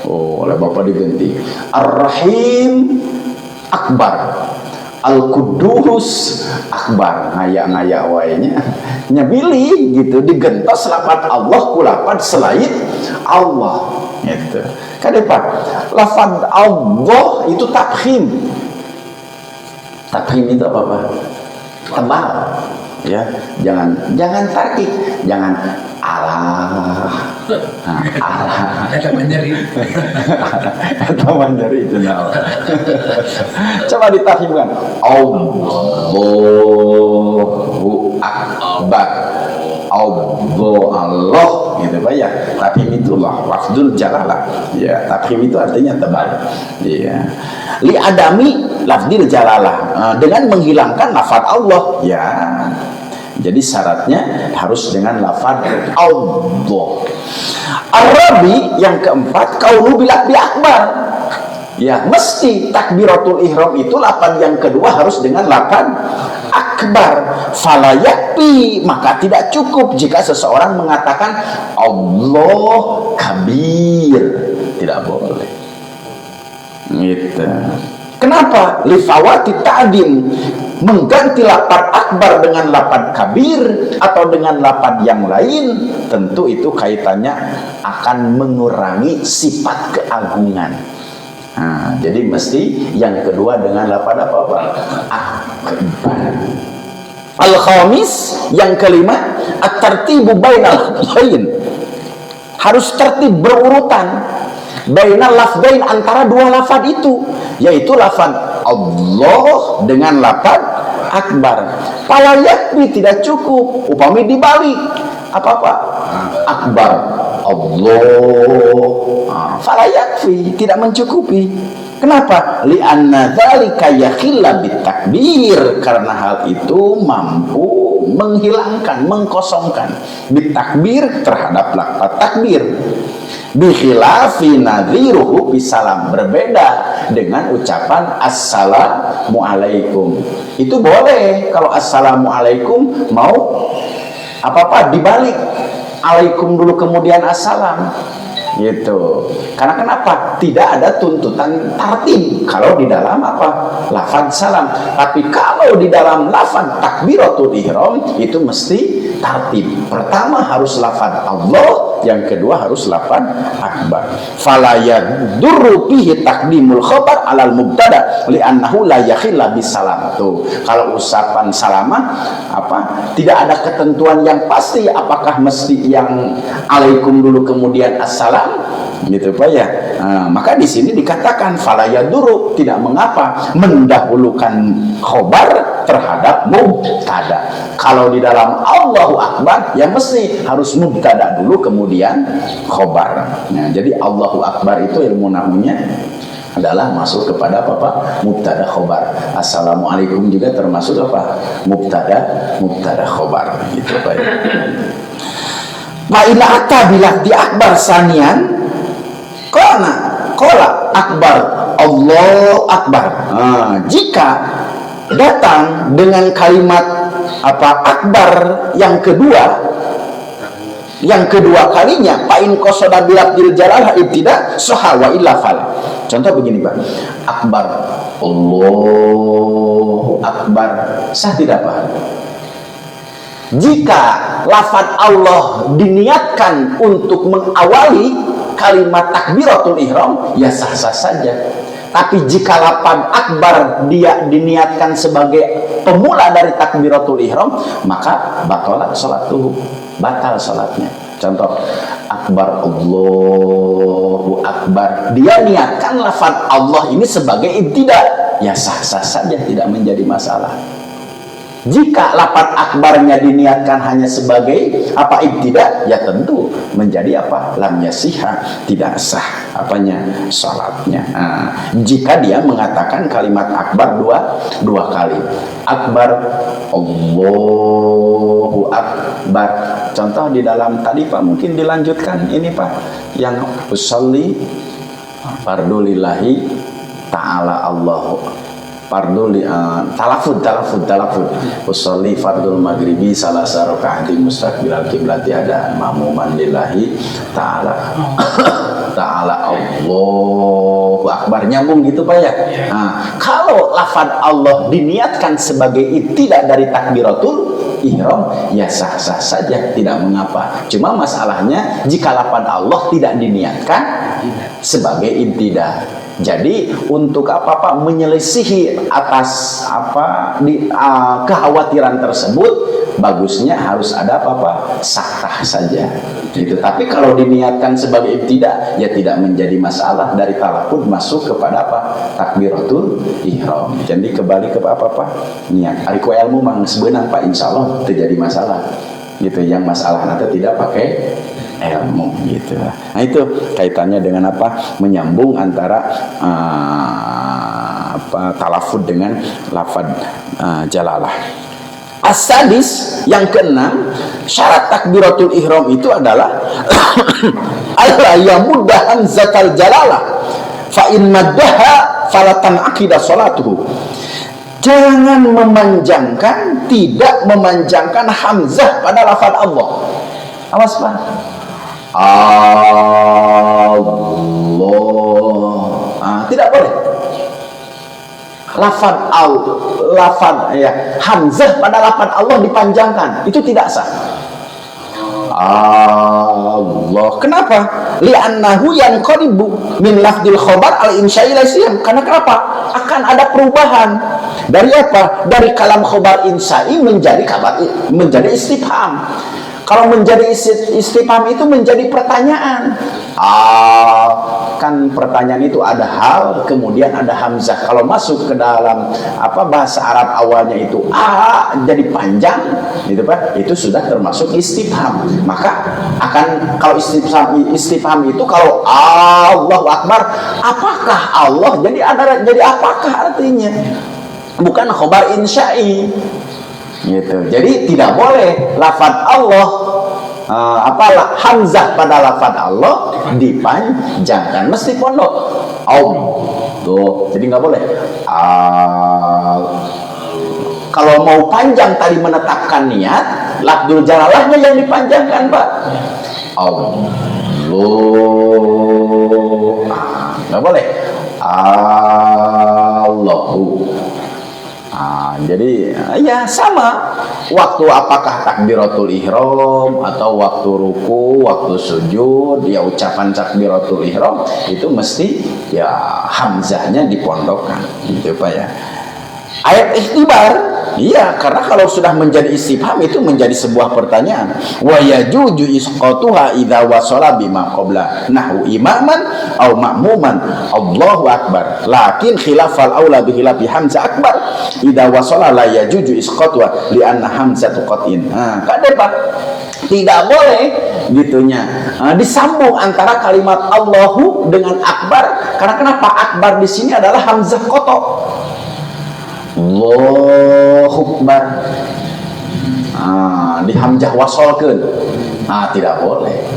Oh, oleh Bapak diganti Ar-Rahim Akbar, Al-Quddus Akbar. Ngaya-ngaya wainya nyabili gitu, digentos lafaz Allah ku lafaz selain Allah gitu. Kade Pak, lafaz Allah itu tafkhim. Tafkhim itu apa Pak? Tebal ya, jangan takik, jangan Allah. Nah, Allah. Ada menjadi. Atau menjadi itu nama. Coba ditafhimkan. Allahu Akbar. Allah gitu Pak ya. Tafhim itulah lafzul jalalah. Ya, tafhim itu artinya tebal. Iya. Li adami lafzil jalalah, dengan menghilangkan lafaz Allah ya. Jadi syaratnya harus dengan lafaz Allah. Arabi yang keempat, kaulu bilafdi akbar. Ya, mesti takbiratul ihram itu lafaz yang kedua harus dengan lafaz akbar. Fala yakfi, maka tidak cukup jika seseorang mengatakan Allah kabir. Tidak boleh. Gitu. Kenapa? Lifawati ta'dim, mengganti lafaz akbar dengan lafaz kabir atau dengan lafaz yang lain, tentu itu kaitannya akan mengurangi sifat keagungan. Nah, jadi mesti yang kedua dengan lafaz apa? Akbar. Al-khamis, yang kelima, at-tartibu bainal lafzain. Harus tertib berurutan bainal lafzain, antara dua lafaz itu, yaitu lafaz Allah dengan lafaz akbar. Fala yakfi, tidak cukup upami dibalik apa akbar Allah. Fala yakfi, tidak mencukupi. Kenapa? Li'anna dzalika yakhilla bitakbir, karena hal itu mampu menghilangkan, mengkosongkan bitakbir terhadap lafaz takbir. Bikhilafi nadhiruhu bisalam, berbeda dengan ucapan assalamualaikum. Itu boleh kalau assalamualaikum mau apa dibalik, alaikum dulu kemudian assalam gitu. Karena kenapa? Tidak ada tuntutan tartib kalau di dalam lafaz salam. Tapi kalau di dalam lafaz takbiratul ihram itu mesti tartib. Pertama harus lafaz Allah, yang kedua harus lafaz akbar. Fala yadurru fihi taqdimul khabar 'alal mubtada li'annahu la yakhilla bisalam. Tuh, kalau ucapan salamah tidak ada ketentuan yang pasti apakah mesti yang alaikum dulu kemudian assalam gitu Pak ya. Maka di sini dikatakan fala yadurru, tidak mengapa mendahulukan khobar terhadap mubtada. Kalau di dalam Allahu Akbar ya mesti harus mubtada dulu kemudian khobar. Nah, jadi Allahu Akbar itu ilmu nahunya adalah masuk kepada apa? Mubtada khobar. Assalamualaikum juga termasuk apa? Mubtada khobar gitu Pak ya. Wa ila ata bila di akbar sanian kola akbar Allah akbar. Jika datang dengan kalimat akbar yang kedua, Yang kedua kalinya, pain qasoda bilafdil jalalah ibtida soha wa illa fal. Contoh begini Pak, akbar, Allahu akbar, sah tidak Pak? Jika lafaz Allah diniatkan untuk mengawali kalimat takbiratul ihram, ya sah-sah saja. Tapi jika lafaz akbar dia diniatkan sebagai pemula dari takbiratul ihram, maka batalat salatuhu, batal salatnya. Contoh, akbar, Allahu akbar, dia niatkan lafaz Allah ini sebagai ibtida, ya sah-sah saja, tidak menjadi masalah. Jika lafaz akbarnya diniatkan hanya sebagai apa ibtida, ya tentu menjadi apa? Lam yasihha, tidak sah apanya? Salatnya. Nah, jika dia mengatakan kalimat akbar dua kali. Akbar, Allahu akbar. Contoh di dalam tadi Pak, mungkin dilanjutkan ini Pak, yang usolli fardulillahi ta'ala Allahu fardul talafud usolli fardul maghribi salasa rakaati mustaqbilal qiblati ada ma'muman lillahi ta'ala Allahu akbar, nyambung gitu Pak ya. Nah, kalau lafaz Allah diniatkan sebagai ibtida dari takbiratul ihram, ya sah-sah saja, tidak mengapa. Cuma masalahnya jika lafaz Allah tidak diniatkan sebagai ibtida. Jadi untuk apa Pak, menyelisihi atas apa kekhawatiran tersebut, bagusnya harus ada apa Pak, sah saja gitu. Tapi kalau diniatkan sebagai ibtida, ya tidak menjadi masalah, dari talafud masuk kepada apa, takbiratul ihram. Jadi kembali ke apa Pak, niat. Ariku ilmu mang sebenang Pak, insyaallah terjadi masalah gitu. Yang masalah nanti tidak pakai ilmu gitu. Nah itu kaitannya dengan apa, menyambung antara talafud dengan lafad jalalah. As-sadis, yang keenam, syarat takbiratul ihram itu adalah alla yamudda hamzatal jalalah fa in maddaha falatan aqidah salatuhu. Jangan memanjangkan, tidak memanjangkan hamzah pada lafaz Allah. Awas Pak, Allah, tidak boleh. Lafaz ya, hamzah pada lafaz Allah dipanjangkan, itu tidak sah. Allah, kenapa? Li'annahu yanqalibu min lafdil khobar al-insya'i laisiyam. Karena kenapa? Akan ada perubahan dari apa? Dari kalam khobar insya'i menjadi istifham. Kalau menjadi istifham itu menjadi pertanyaan. Kan pertanyaan itu ada hal, kemudian ada hamzah. Kalau masuk ke dalam apa bahasa Arab awalnya itu jadi panjang, gitu Pak. Itu sudah termasuk istifham. Maka akan kalau istifham itu kalau Allahu Akbar, apakah Allah? Jadi apakah artinya? Bukan khobar insya'i. Gitu. Jadi tidak boleh lafaz Allah hamzah pada lafaz Allah dipanjangkan, mesti pondok tuh. Jadi nggak boleh kalau mau panjang tadi menetapkan niat, lafzul jalalahnya yang dipanjangkan Pak. Allah, nggak boleh Allahu. Jadi ya sama waktu, apakah takbiratul ihram atau waktu ruku, waktu sujud, ya ucapan takbiratul ihram itu mesti ya hamzahnya dipondokkan gitu Pak ya. Ayat ikhtibar, iya, karena kalau sudah menjadi istifham itu menjadi sebuah pertanyaan. Wa yajuju isqatuha idza wasala bima qabla nahu imaman aw ma'muman Allahu akbar. Lakin khilafal aula bi khilafi hamzah akbar idza wasala la yajuju isqatuha li anna hamzatu qat'in. Kade Pak, tidak boleh gitunya disambung antara kalimat Allahu dengan akbar. Karena kenapa? Akbar di sini adalah hamzah qata'. Allahu Akbar, di hamzah wasolkeun, tidak boleh.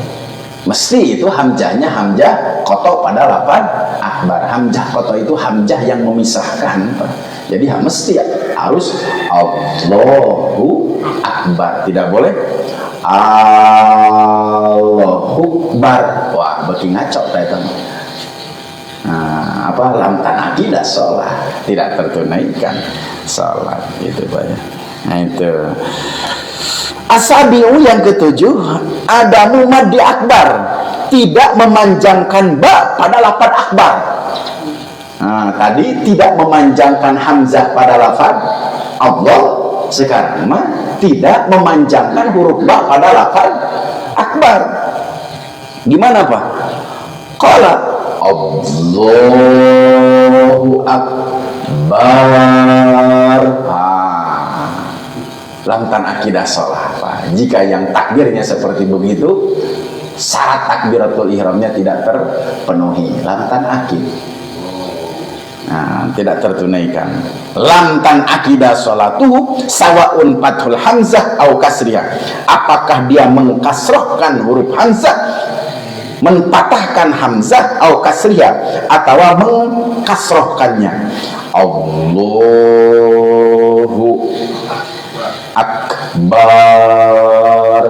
Mesti itu hamzahnya hamzah koto pada lafaz akbar. Hamzah koto itu hamzah yang memisahkan. Jadi mesti harus Allahu Akbar, tidak boleh Allahu Akbar. Wah, beki ngaco eta. Nah, apa lantan akidah sholat tidak tertunaikan sholat itu Pak ya. Nah itu asabiu yang ketujuh, adamu maddi akbar, tidak memanjangkan ba pada lafaz akbar. Nah, tadi tidak memanjangkan hamzah pada lafaz Allah, sekarang mah tidak memanjangkan huruf ba pada lafaz akbar. Gimana Pak? Qala Allahu akbar. Lantan akidah sholat Pak. Jika yang takbirnya seperti begitu, syarat takbiratul ihramnya tidak terpenuhi, lantan akid. Nah, tidak tertunaikan. Lantan akidah sholatuhu sawaun fathul hamzah au kasriyah. Apakah dia mengkasrohkan huruf hamzah, menpatahkan hamzah au kasriyah, atau mengkasrohkannya? Allahu akbar,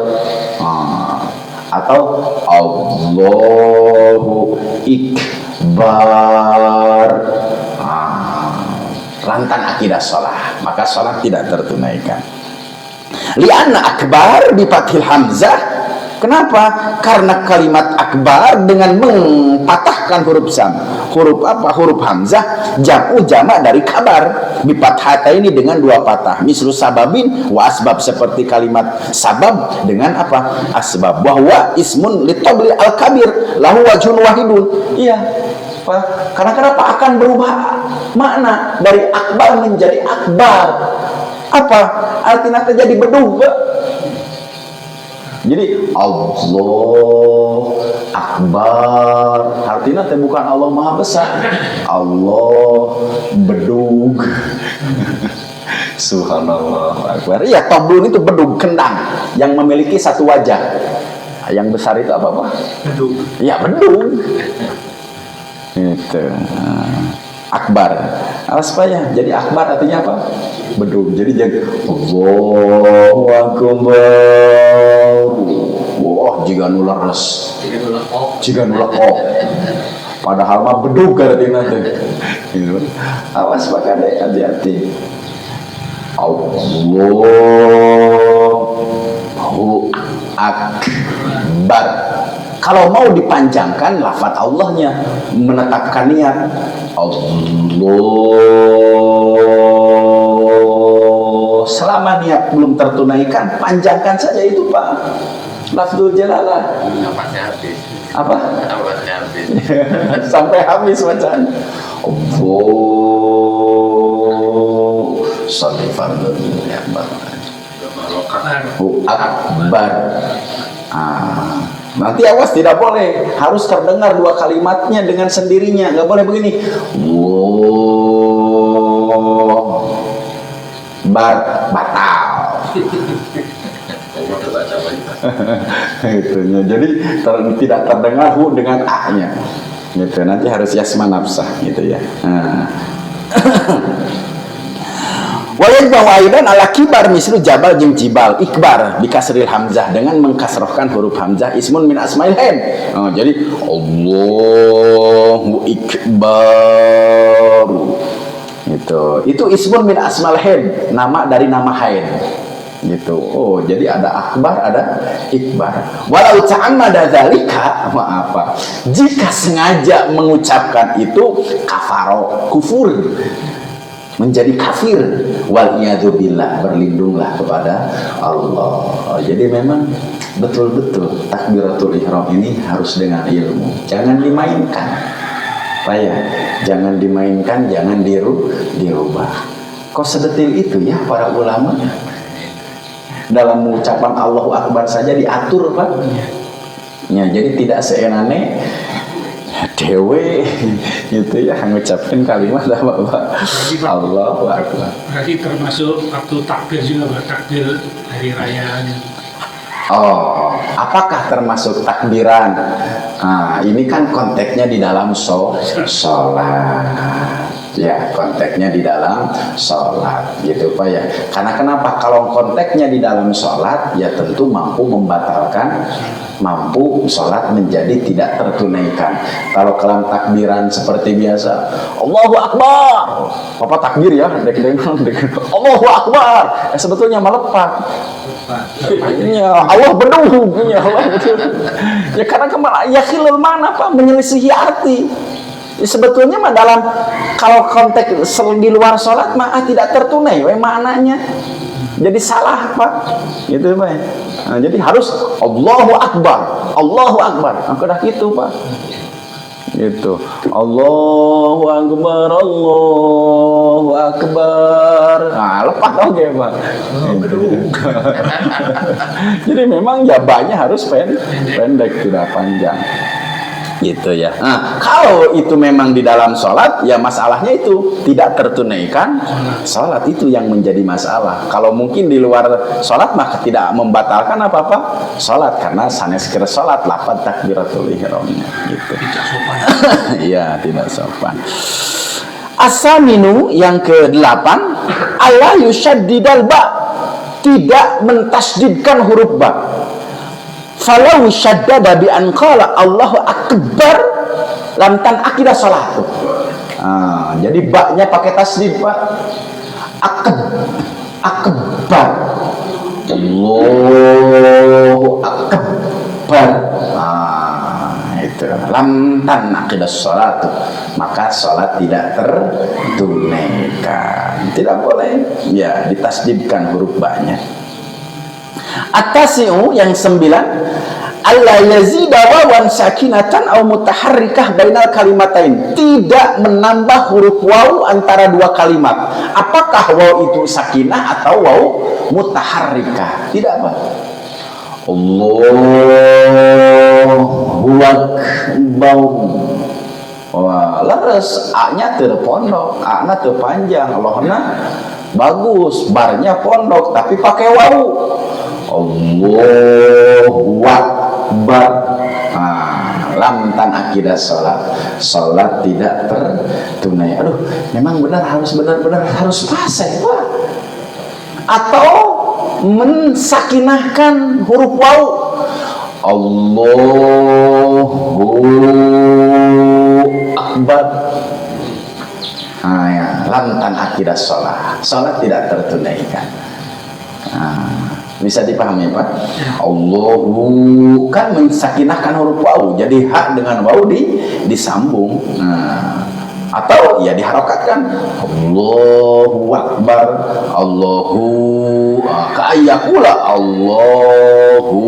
atau Allahu ikbar. Lantan akidah sholat, maka sholat tidak tertunaikan. Lianna akbar bi fathil hamzah. Kenapa? Karena kalimat akbar dengan mempatahkan huruf huruf hamzah, jam'u jamak dari kabar, bi fathata ini dengan dua patah. Mislu sababin wa asbab, seperti kalimat sabab dengan apa? Asbab. Bahwa ismun litabli al-kabir lahu wajhun wahidun. Iya. Karena kenapa akan berubah makna dari akbar menjadi akbar? Apa artinya jadi bedug? Jadi Allah akbar artinya bukan Allah maha besar, Allah bedug. Subhanallah akbar. Iya, toblun itu bedug, kendang yang memiliki satu wajah. Yang besar itu apa Pak? Bedug. Iya, bedug. Itu akbar. Alas payah. Jadi akbar artinya apa? Bedug. Jadi Allahu akbar. Wah, jika nular res. Jika nular kok. Padahal mah bedug artinya teh. Awas Pak Kade, hati-hati. Allahu akbar. Kalau mau dipanjangkan lafaz Allahnya, menetapkan niat Allah, selama niat belum tertunaikan, panjangkan saja itu Pak. Lafzul jalalah. Apa? Sampai habis bacaan. Allah salifardun akbar. Nanti awas, tidak boleh, harus terdengar dua kalimatnya dengan sendirinya, nggak boleh begini. Wow, batal. Itunya. Jadi tidak terdengar hu dengan a-nya. Gitu. Nanti harus yasma nafsah gitu ya. Wayan bawaidan ala kibar mislu jabal jeung jibal ikbar bikasril hamzah, dengan mengkasrohkan huruf hamzah ismun min asmail haid. Jadi Allahu ikbar. Itu ismun min asmail haid, nama dari nama haid. Gitu. Oh, jadi ada akbar, ada ikbar. Walau ta'ammada dzalika, apa? Jika sengaja mengucapkan itu kafaro, kufur, menjadi kafir. Waliyadzubillah, berlindunglah kepada Allah. Jadi memang betul-betul takbiratul ihram ini harus dengan ilmu, jangan dimainkan. Payah, jangan dimainkan, jangan dirubah. Kok sedetil itu ya para ulama? Dalam mengucapan Allahu Akbar saja diatur Pak. Ya, jadi tidak seenane dewe gitu ya mengucapkan kalimat apa Pak? Allahu Akbar. Berarti termasuk waktu takbir juga Pak, takbir hari raya. Oh, apakah termasuk takbiran? Nah, ini kan konteksnya di dalam sholat. Ya, konteksnya di dalam sholat, gitu Pak ya. Karena kenapa? Kalau konteksnya di dalam sholat, ya tentu mampu membatalkan, mampu sholat menjadi tidak tertunaikan. Kalau kelam takbiran seperti biasa, Allahu Akbar, Papa takbir ya, Allahu Akbar, sebetulnya melepak. Ya Allah bedung, ya Allah betul. Ya karena ya khilul mana Pak, menyelisihi arti. Ya, sebetulnya mah dalam kalau konteks di luar sholat mah tidak tertunai maknanya, jadi salah Pak, gitu Pak. Nah, jadi harus Allahu Akbar, Allahu Akbar, udah gitu Pak, gitu. Allahu Akbar, Allahu Akbar. Nah, lepas oke Pak. Gitu. Jadi memang jabannya harus pendek, tidak panjang. Gitu ya. Nah, kalau itu memang di dalam sholat, ya masalahnya itu tidak tertunaikan sholat, itu yang menjadi masalah. Kalau mungkin di luar sholat maka tidak membatalkan apa-apa sholat, karena sanes kira sholat lapan takbiratul ihramnya gitu. Tidak sopan. Iya, tidak sopan. As-saminu yang ke-8, Allah yushaddidal ba, tidak mentasdidkan huruf ba. Falau syaddada bi an qala Allahu Akbar lam tan akidah salat. Nah, jadi baknya pakai tasdid Pak. Akbar. Allahu Akbar. Nah, itu lam tan akidah salat. Maka salat tidak tertunaikan. Tidak boleh ya ditasdidkan huruf baknya. At-tasi'u yang 9, alla yazida wawan sakinatan au mutaharrikah bainal kalimatain, tidak menambah huruf waw antara dua kalimat. Apakah waw itu sakinah atau waw mutaharrikah? Tidak Pak. Allahu Akbar. Wah, leres A-nya terpondok, A-nya terpanjang, Allahna bagus, barnya pondok tapi pakai waw. Allahu Akbar. Nah, lam tan akidah salat tidak tertunai. Aduh, memang benar-benar harus fase Pak. Atau mensakinahkan huruf waw. Allahu Akbar. Nah, ya, lam tan akidah salat tidak tertunaikan. Nah, bisa dipahami Pak? Allahu kan mensakinahkan huruf waw, jadi hak dengan waw disambung. Nah, atau ya diharokatkan Allahu Akbar, Allahu ka'ayyakula Allahu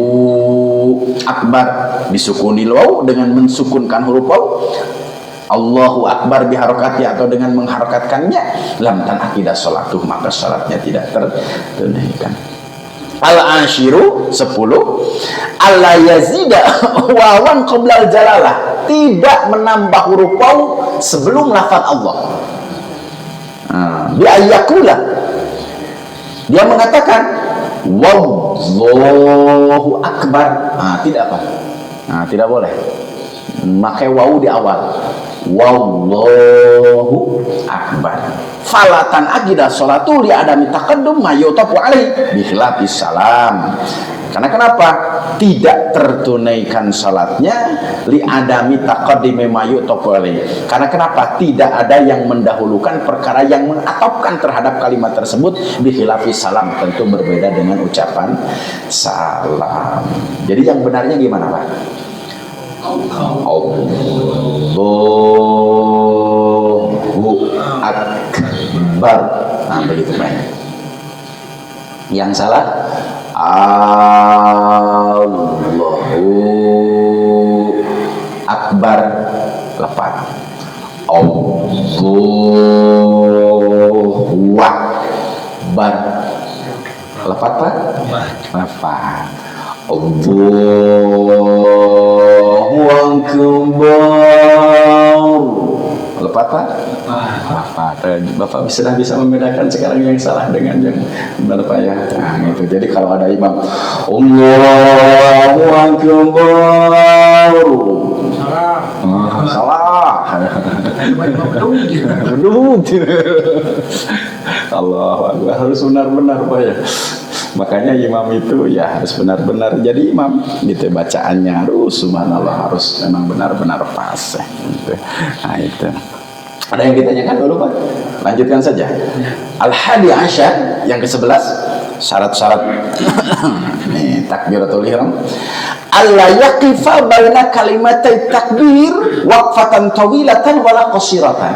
Akbar, disukuni waw dengan mensukunkan huruf waw. Allahu Akbar biharokati atau dengan mengharokatkannya, lam tan akidah salatuh, maka salatnya tidak tertunaikan. Al-ashiru 10, alla yazida wawan qoblal jalalah, tidak menambah huruf waw sebelum lafaz Allah. Bi ayyakula, dia mengatakan wallahu akbar. Tidak Pak. Tidak boleh pakai waw di awal. Wallahu akbar. Falatan aqidah sholatu li adami taqaddum ma yutafu alaihi bi khilafis salam. Karena kenapa? Tidak tertunaikan salatnya li adami taqaddimi ma yutafu alaihi. Karena kenapa? Tidak ada yang mendahulukan perkara yang mengatopkan terhadap kalimat tersebut bi khilafis salam, tentu berbeda dengan ucapan salam. Jadi yang benarnya gimana Pak? Allahu Akbar. Begitu banyak. Yang salah Allahu Akbar, lepas. Allahu Akbar, lepas Pak? Lepas. Allahu Akbar, lepas Pak? Lepas. Bapak sudah bisa membedakan sekarang yang salah dengan yang benar Pak ya. Itu. Jadi kalau ada imam Allahu Akbar, salah. Bedung. Allah harus benar-benar Pak ya. Makanya imam itu ya harus benar-benar jadi imam gitu, bacaannya harus subhanallah, harus memang benar-benar pas gitu. Nah itu ada yang ditanyakan dulu Pak, lanjutkan saja. Al-hadi asyar yang ke-11 syarat-syarat nih takbiratul ihram, alla yaqifa baina kalimatai takbir waqfatan tawilatan wala qasiratan,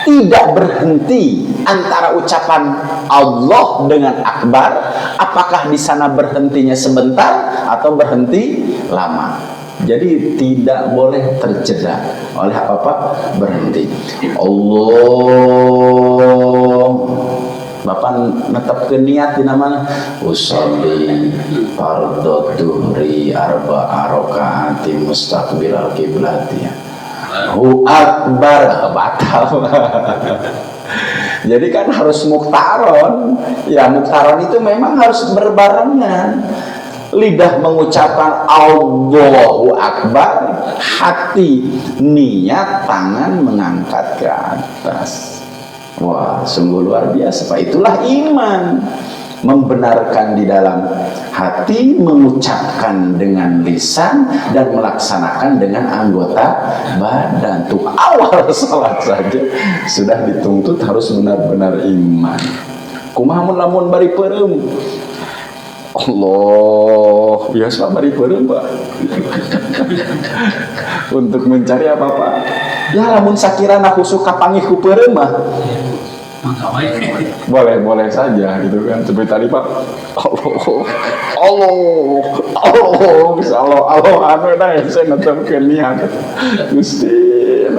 tidak berhenti antara ucapan Allah dengan akbar, apakah di sana berhentinya sebentar atau berhenti lama. Jadi tidak boleh terjeda oleh apa-apa berhenti. Allah, Bapak netepkeun niat di namanya usolli fardhu dhuhri arba'a rakaati mustaqbilal qiblati. Hu akbar batal. Jadi kan harus muktaron. Ya muktaron itu memang harus berbarengan. Lidah mengucapkan Allahu Akbar, hati niat, tangan mengangkat ke atas. Wah, sungguh luar biasa Pak. Itulah iman. Membenarkan di dalam hati, mengucapkan dengan lisan, dan melaksanakan dengan anggota badan. Tuh awal salat saja sudah dituntut harus benar-benar iman. Kumaha mun lamun bari peureum Allah biasa bari peureum Pak. Untuk mencari apa-apa ya lamun sakirana khusuk kapangih ku peureum mah boleh saja gitu kan. Seperti tadi Pak, Allah bisa Allah anu dah saya netepkeun niat Gusti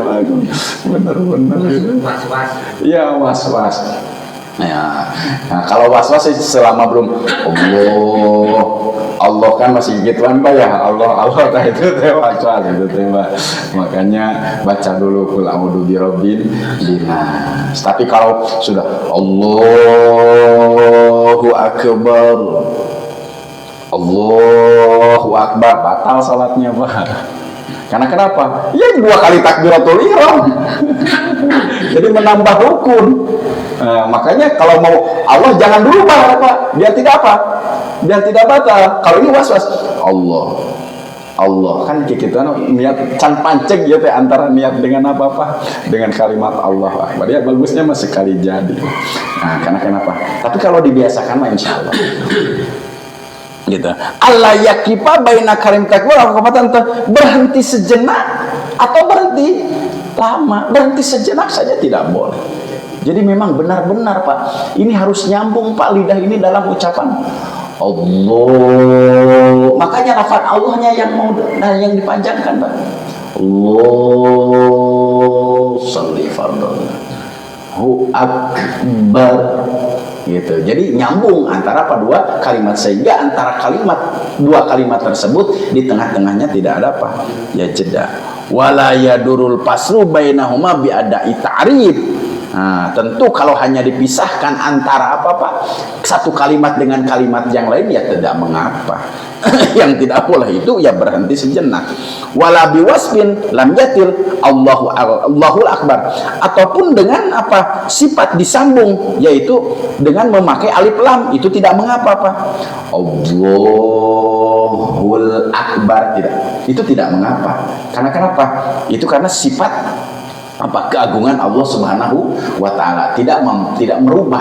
bener-bener ya was-was. Nah, kalau was-was selama belum Allah kan masih gituan Pak ya, Allah nah itu teh was-was itu teh Pak. Makanya baca dulu qul a'udzu birabbil nas. Tapi kalau sudah Allahu akbar batal salatnya Pak. Karena kenapa? Ya 2 kali takbiratul ihram. Jadi menambah rukun. Makanya kalau mau Allah jangan dulu Pak, biar tidak apa? Biar tidak batal. Kalau ini was-was Allah kan kita niat can pancing ya teh antara niat dengan apa-apa dengan kalimat Allah Akbar. Ya bagusnya mah sekali jadi. Nah, karena kenapa? Tapi kalau dibiasakan mah insyaallah. Gitu. Allah yakifa baina karim takbir berhenti sejenak atau berhenti lama. Berhenti sejenak saja tidak boleh. Jadi memang benar-benar Pak, ini harus nyambung Pak lidah ini dalam ucapan Allah. Makanya lafaz Allahnya yang dipanjangkan Pak. Allah sholli fardhu akbar gitu. Jadi nyambung antara apa dua kalimat, sehingga antara dua kalimat tersebut di tengah-tengahnya tidak ada apa ya jeda. Wala yadurul pasru bainahuma bi ada'i ta'rif. Nah, tentu kalau hanya dipisahkan antara satu kalimat dengan kalimat yang lain ya tidak mengapa. Yang tidak boleh itu ya berhenti sejenak. Wala biwasfin lam yatil Allahul akbar, ataupun dengan sifat disambung, yaitu dengan memakai alif lam, itu tidak mengapa Pak. Allahul akbar itu tidak mengapa. Karena kenapa? Itu karena sifat keagungan Allah Subhanahu wa taala tidak merubah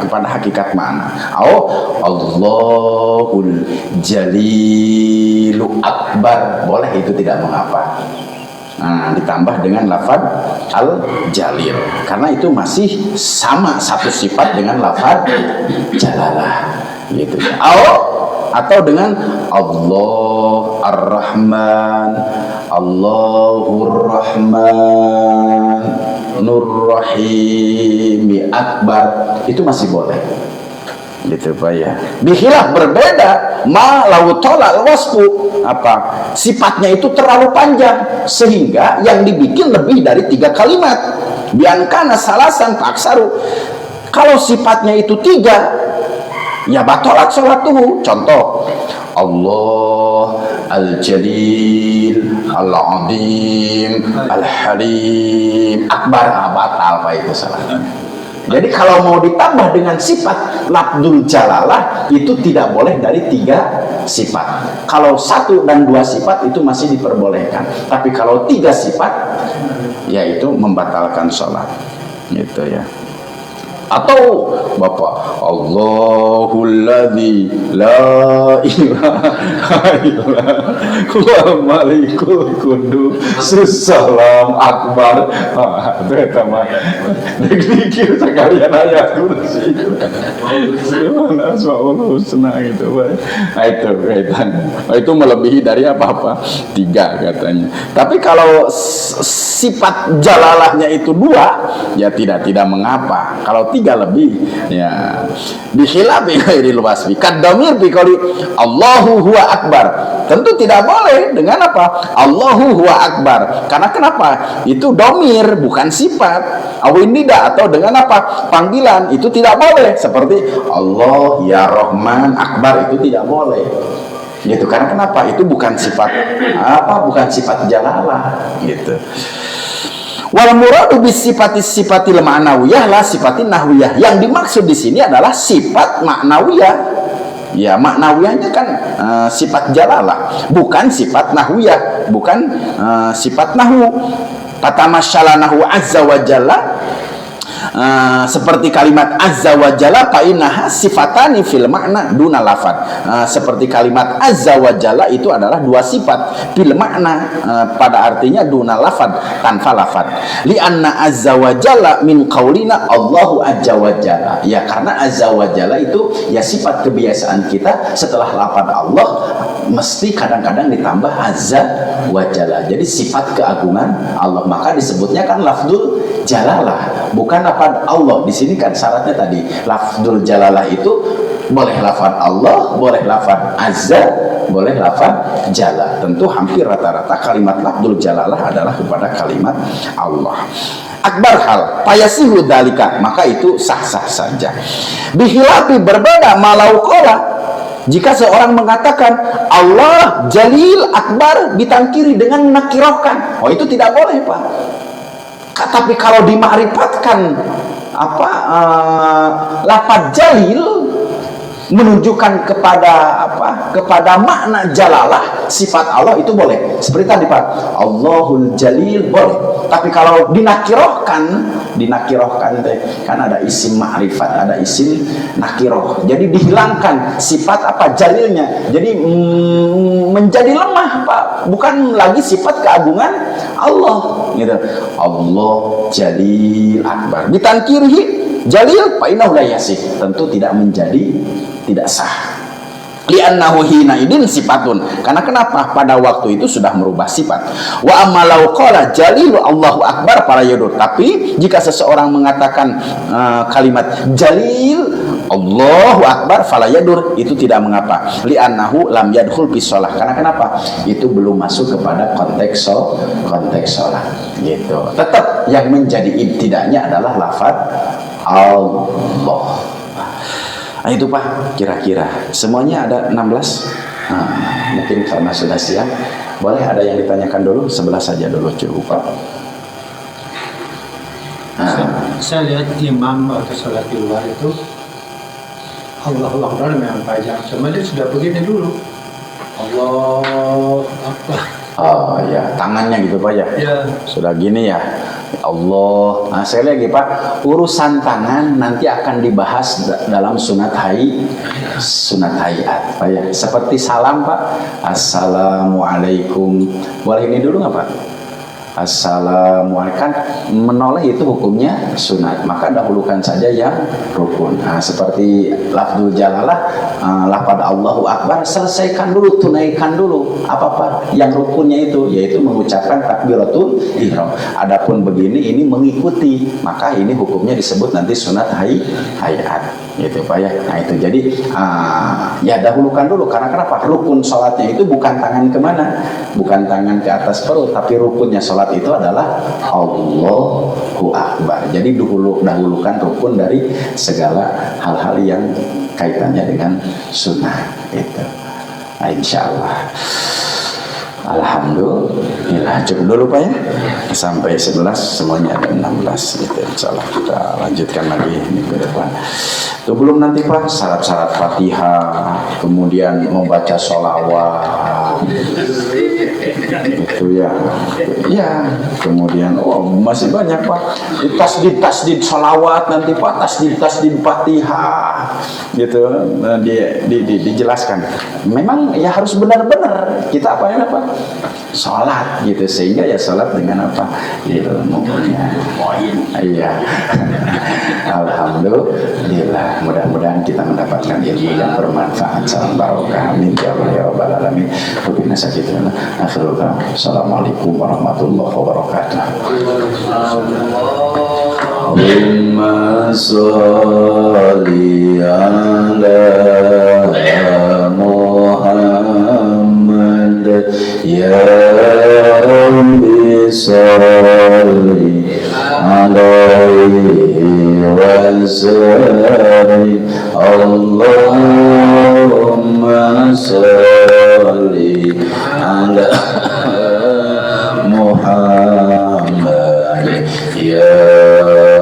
kepada hakikat makna. Allahul Jalilu Akbar boleh, itu tidak mengapa. Nah, ditambah dengan lafaz Al-Jalil karena itu masih sama satu sifat dengan lafaz Jalalah gitu. Atau dengan Allah Ar-Rahman, Allahur Rahman, Nur Rahim Akbar, itu masih boleh gitu Pak ya. Bihilaf berbeda ma lau tolal wasfu, sifatnya itu terlalu panjang sehingga yang dibikin lebih dari 3 kalimat. Biankana salasan taksaru, kalau sifatnya itu 3 ya batolat sholat tuh. Contoh Allah Al-Jalil Al-Azim, Al-Halim, Akbar, batal Pak itu salatnya. Jadi kalau mau ditambah dengan sifat lafdzul jalalah itu tidak boleh dari 3 sifat. Kalau 1 dan 2 sifat itu masih diperbolehkan. Tapi kalau 3 sifat yaitu membatalkan sholat. Gitu ya. Atau Bapak Allahul ladzi la ilaha illa huwal malikul qudus salam akbar. Itu eta mah dikir sekalian ayat kursi. Asmaul husna gitu Pak. Nah itu kaitan. Itu melebihi dari apa-apa 3 katanya. Tapi kalau sifat jalalahnya itu 2 ya tidak mengapa. Kalau 3 lebih ya bikhilafi ghairil wasfi kadamir biqali Allahu huwa akbar tentu tidak boleh dengan apa Allahu huwa akbar karena kenapa itu domir bukan sifat awinida atau dengan apa panggilan itu tidak boleh seperti Allah ya Rahman akbar itu tidak boleh gitu karena kenapa itu bukan sifat bukan sifat jalalah gitu. Wal muradu bis sifatil ma'nawiyah la sifatin nahwiyah. Yang dimaksud di sini adalah sifat maknawiyah. Ya, maknawiyahnya kan sifat jalalah, bukan sifat nahwiyah, bukan sifat nahwu. Fatamasyala nahwu azza wa jalla seperti kalimat azza wa jalla fa innaha sifatani fil makna duna lafad. Seperti kalimat azza wa jalla itu adalah 2 sifat fil makna pada artinya duna lafad tanpa lafad. Li anna azza wa jalla min qaulina Allahu azza wa jalla. Ya karena azza wa jalla itu ya sifat kebiasaan kita setelah lafad Allah mesti kadang-kadang ditambah azza wa jalla. Jadi sifat keagungan Allah maka disebutnya kan lafdzul jalalah bukan lafaz Allah. Di sini kan syaratnya tadi lafdzul jalalah itu boleh lafaz Allah, boleh lafaz azza, boleh lafaz jalla. Tentu hampir rata-rata kalimat lafdzul jalalah adalah kepada kalimat Allah. Akbar hal payasihu dalika maka itu sah-sah saja. Bihilafi berbeda malau qala jika seorang mengatakan Allah Jalil Akbar ditangkiri dengan menakirahkan, oh itu tidak boleh Pak. Tapi kalau dima'rifatkan lafaz jalil menunjukkan kepada makna jalalah sifat Allah itu boleh. Seperti tadi Pak, Allahul Jalil boleh. Tapi kalau dinakirahkan kan ada isim ma'rifat, ada isim nakirah. Jadi dihilangkan sifat jalilnya. Jadi menjadi lemah Pak. Bukan lagi sifat keagungan Allah gitu. Allah Jalil Akbar. Ditankirhi Jalil fa innahu la yasih. Tentu tidak sah. Li'annahu hina idin sifatun. Karena kenapa? Pada waktu itu sudah merubah sifat. Wa amalau qala Jalilu Allahu Akbar para yadur. Tapi jika seseorang mengatakan kalimat Jalil Allahu Akbar fala yadur itu tidak mengapa. Li'annahu lam yadkhul fi shalah. Karena kenapa? Itu belum masuk kepada konteks shalah. Gitu. Tetap yang menjadi ibtidanya adalah lafaz Allah. Nah, itu Pak, kira-kira semuanya ada 16. Mungkin karena sudah siang, boleh ada yang ditanyakan dulu, sebelah saja dulu cukup Pak. Saya lihat imam atau sholat di luar itu Allahu Akbar memang panjang, cuma dia sudah begini dulu Allah Akbar. Oh ya, tangannya gitu Pak ya? Ya. Sudah gini ya. Allah. Nah, saya lagi Pak, urusan tangan nanti akan dibahas dalam sunat hayat Pak ya. Seperti salam Pak. Assalamualaikum. Boleh ini dulu nggak Pak? Assalamualaikum. Menoleh itu hukumnya sunat, maka dahulukan saja yang rukun. Nah, seperti lafdzul jalalah, lafaz Allahu Akbar, selesaikan dulu, tunaikan dulu apa yang rukunnya itu, yaitu mengucapkan takbiratul ihram. Adapun begini ini mengikuti, maka ini hukumnya disebut nanti sunat hayat. Gitu Pak ya. Nah itu jadi ya dahulukan dulu karena kenapa? Rukun sholatnya itu bukan tangan kemana, bukan tangan ke atas perut, tapi rukunnya sholat itu adalah Allahu Akbar. Jadi dahulukan rukun dari segala hal-hal yang kaitannya dengan sunnah itu. Nah, insya Allah. Alhamdulillah. Cukup dulu Pak ya. Sampai 11 semuanya ada 16 gitu. Insyaallah kita lanjutkan lagi minggu depan. Itu belum nanti Pak syarat-syarat Fatihah, kemudian membaca sholawat. Itu ya. Ya, kemudian masih banyak Pak. Tasdid sholawat nanti Pak, tasdid Fatihah. Gitu dijelaskan. Memang ya harus benar-benar kita apa sholat gitu, sehingga ya sholat dengan apa ilmunya. Iya. Alhamdulillah, mudah-mudahan kita mendapatkan ilmu yang bermanfaat. Salam barokah, amin ya rabbal alamin. Wabillahi taufiq. Akhirul kalam. Assalamualaikum warahmatullahi wabarakatuh. Allahumma sholli ala Muhammad ya Rabbi sholli alaihi wa sallim. Allahumma sholli ala Muhammad ya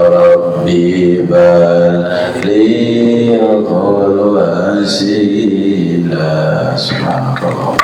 Rabbi baligh wasilah. Subhanallah.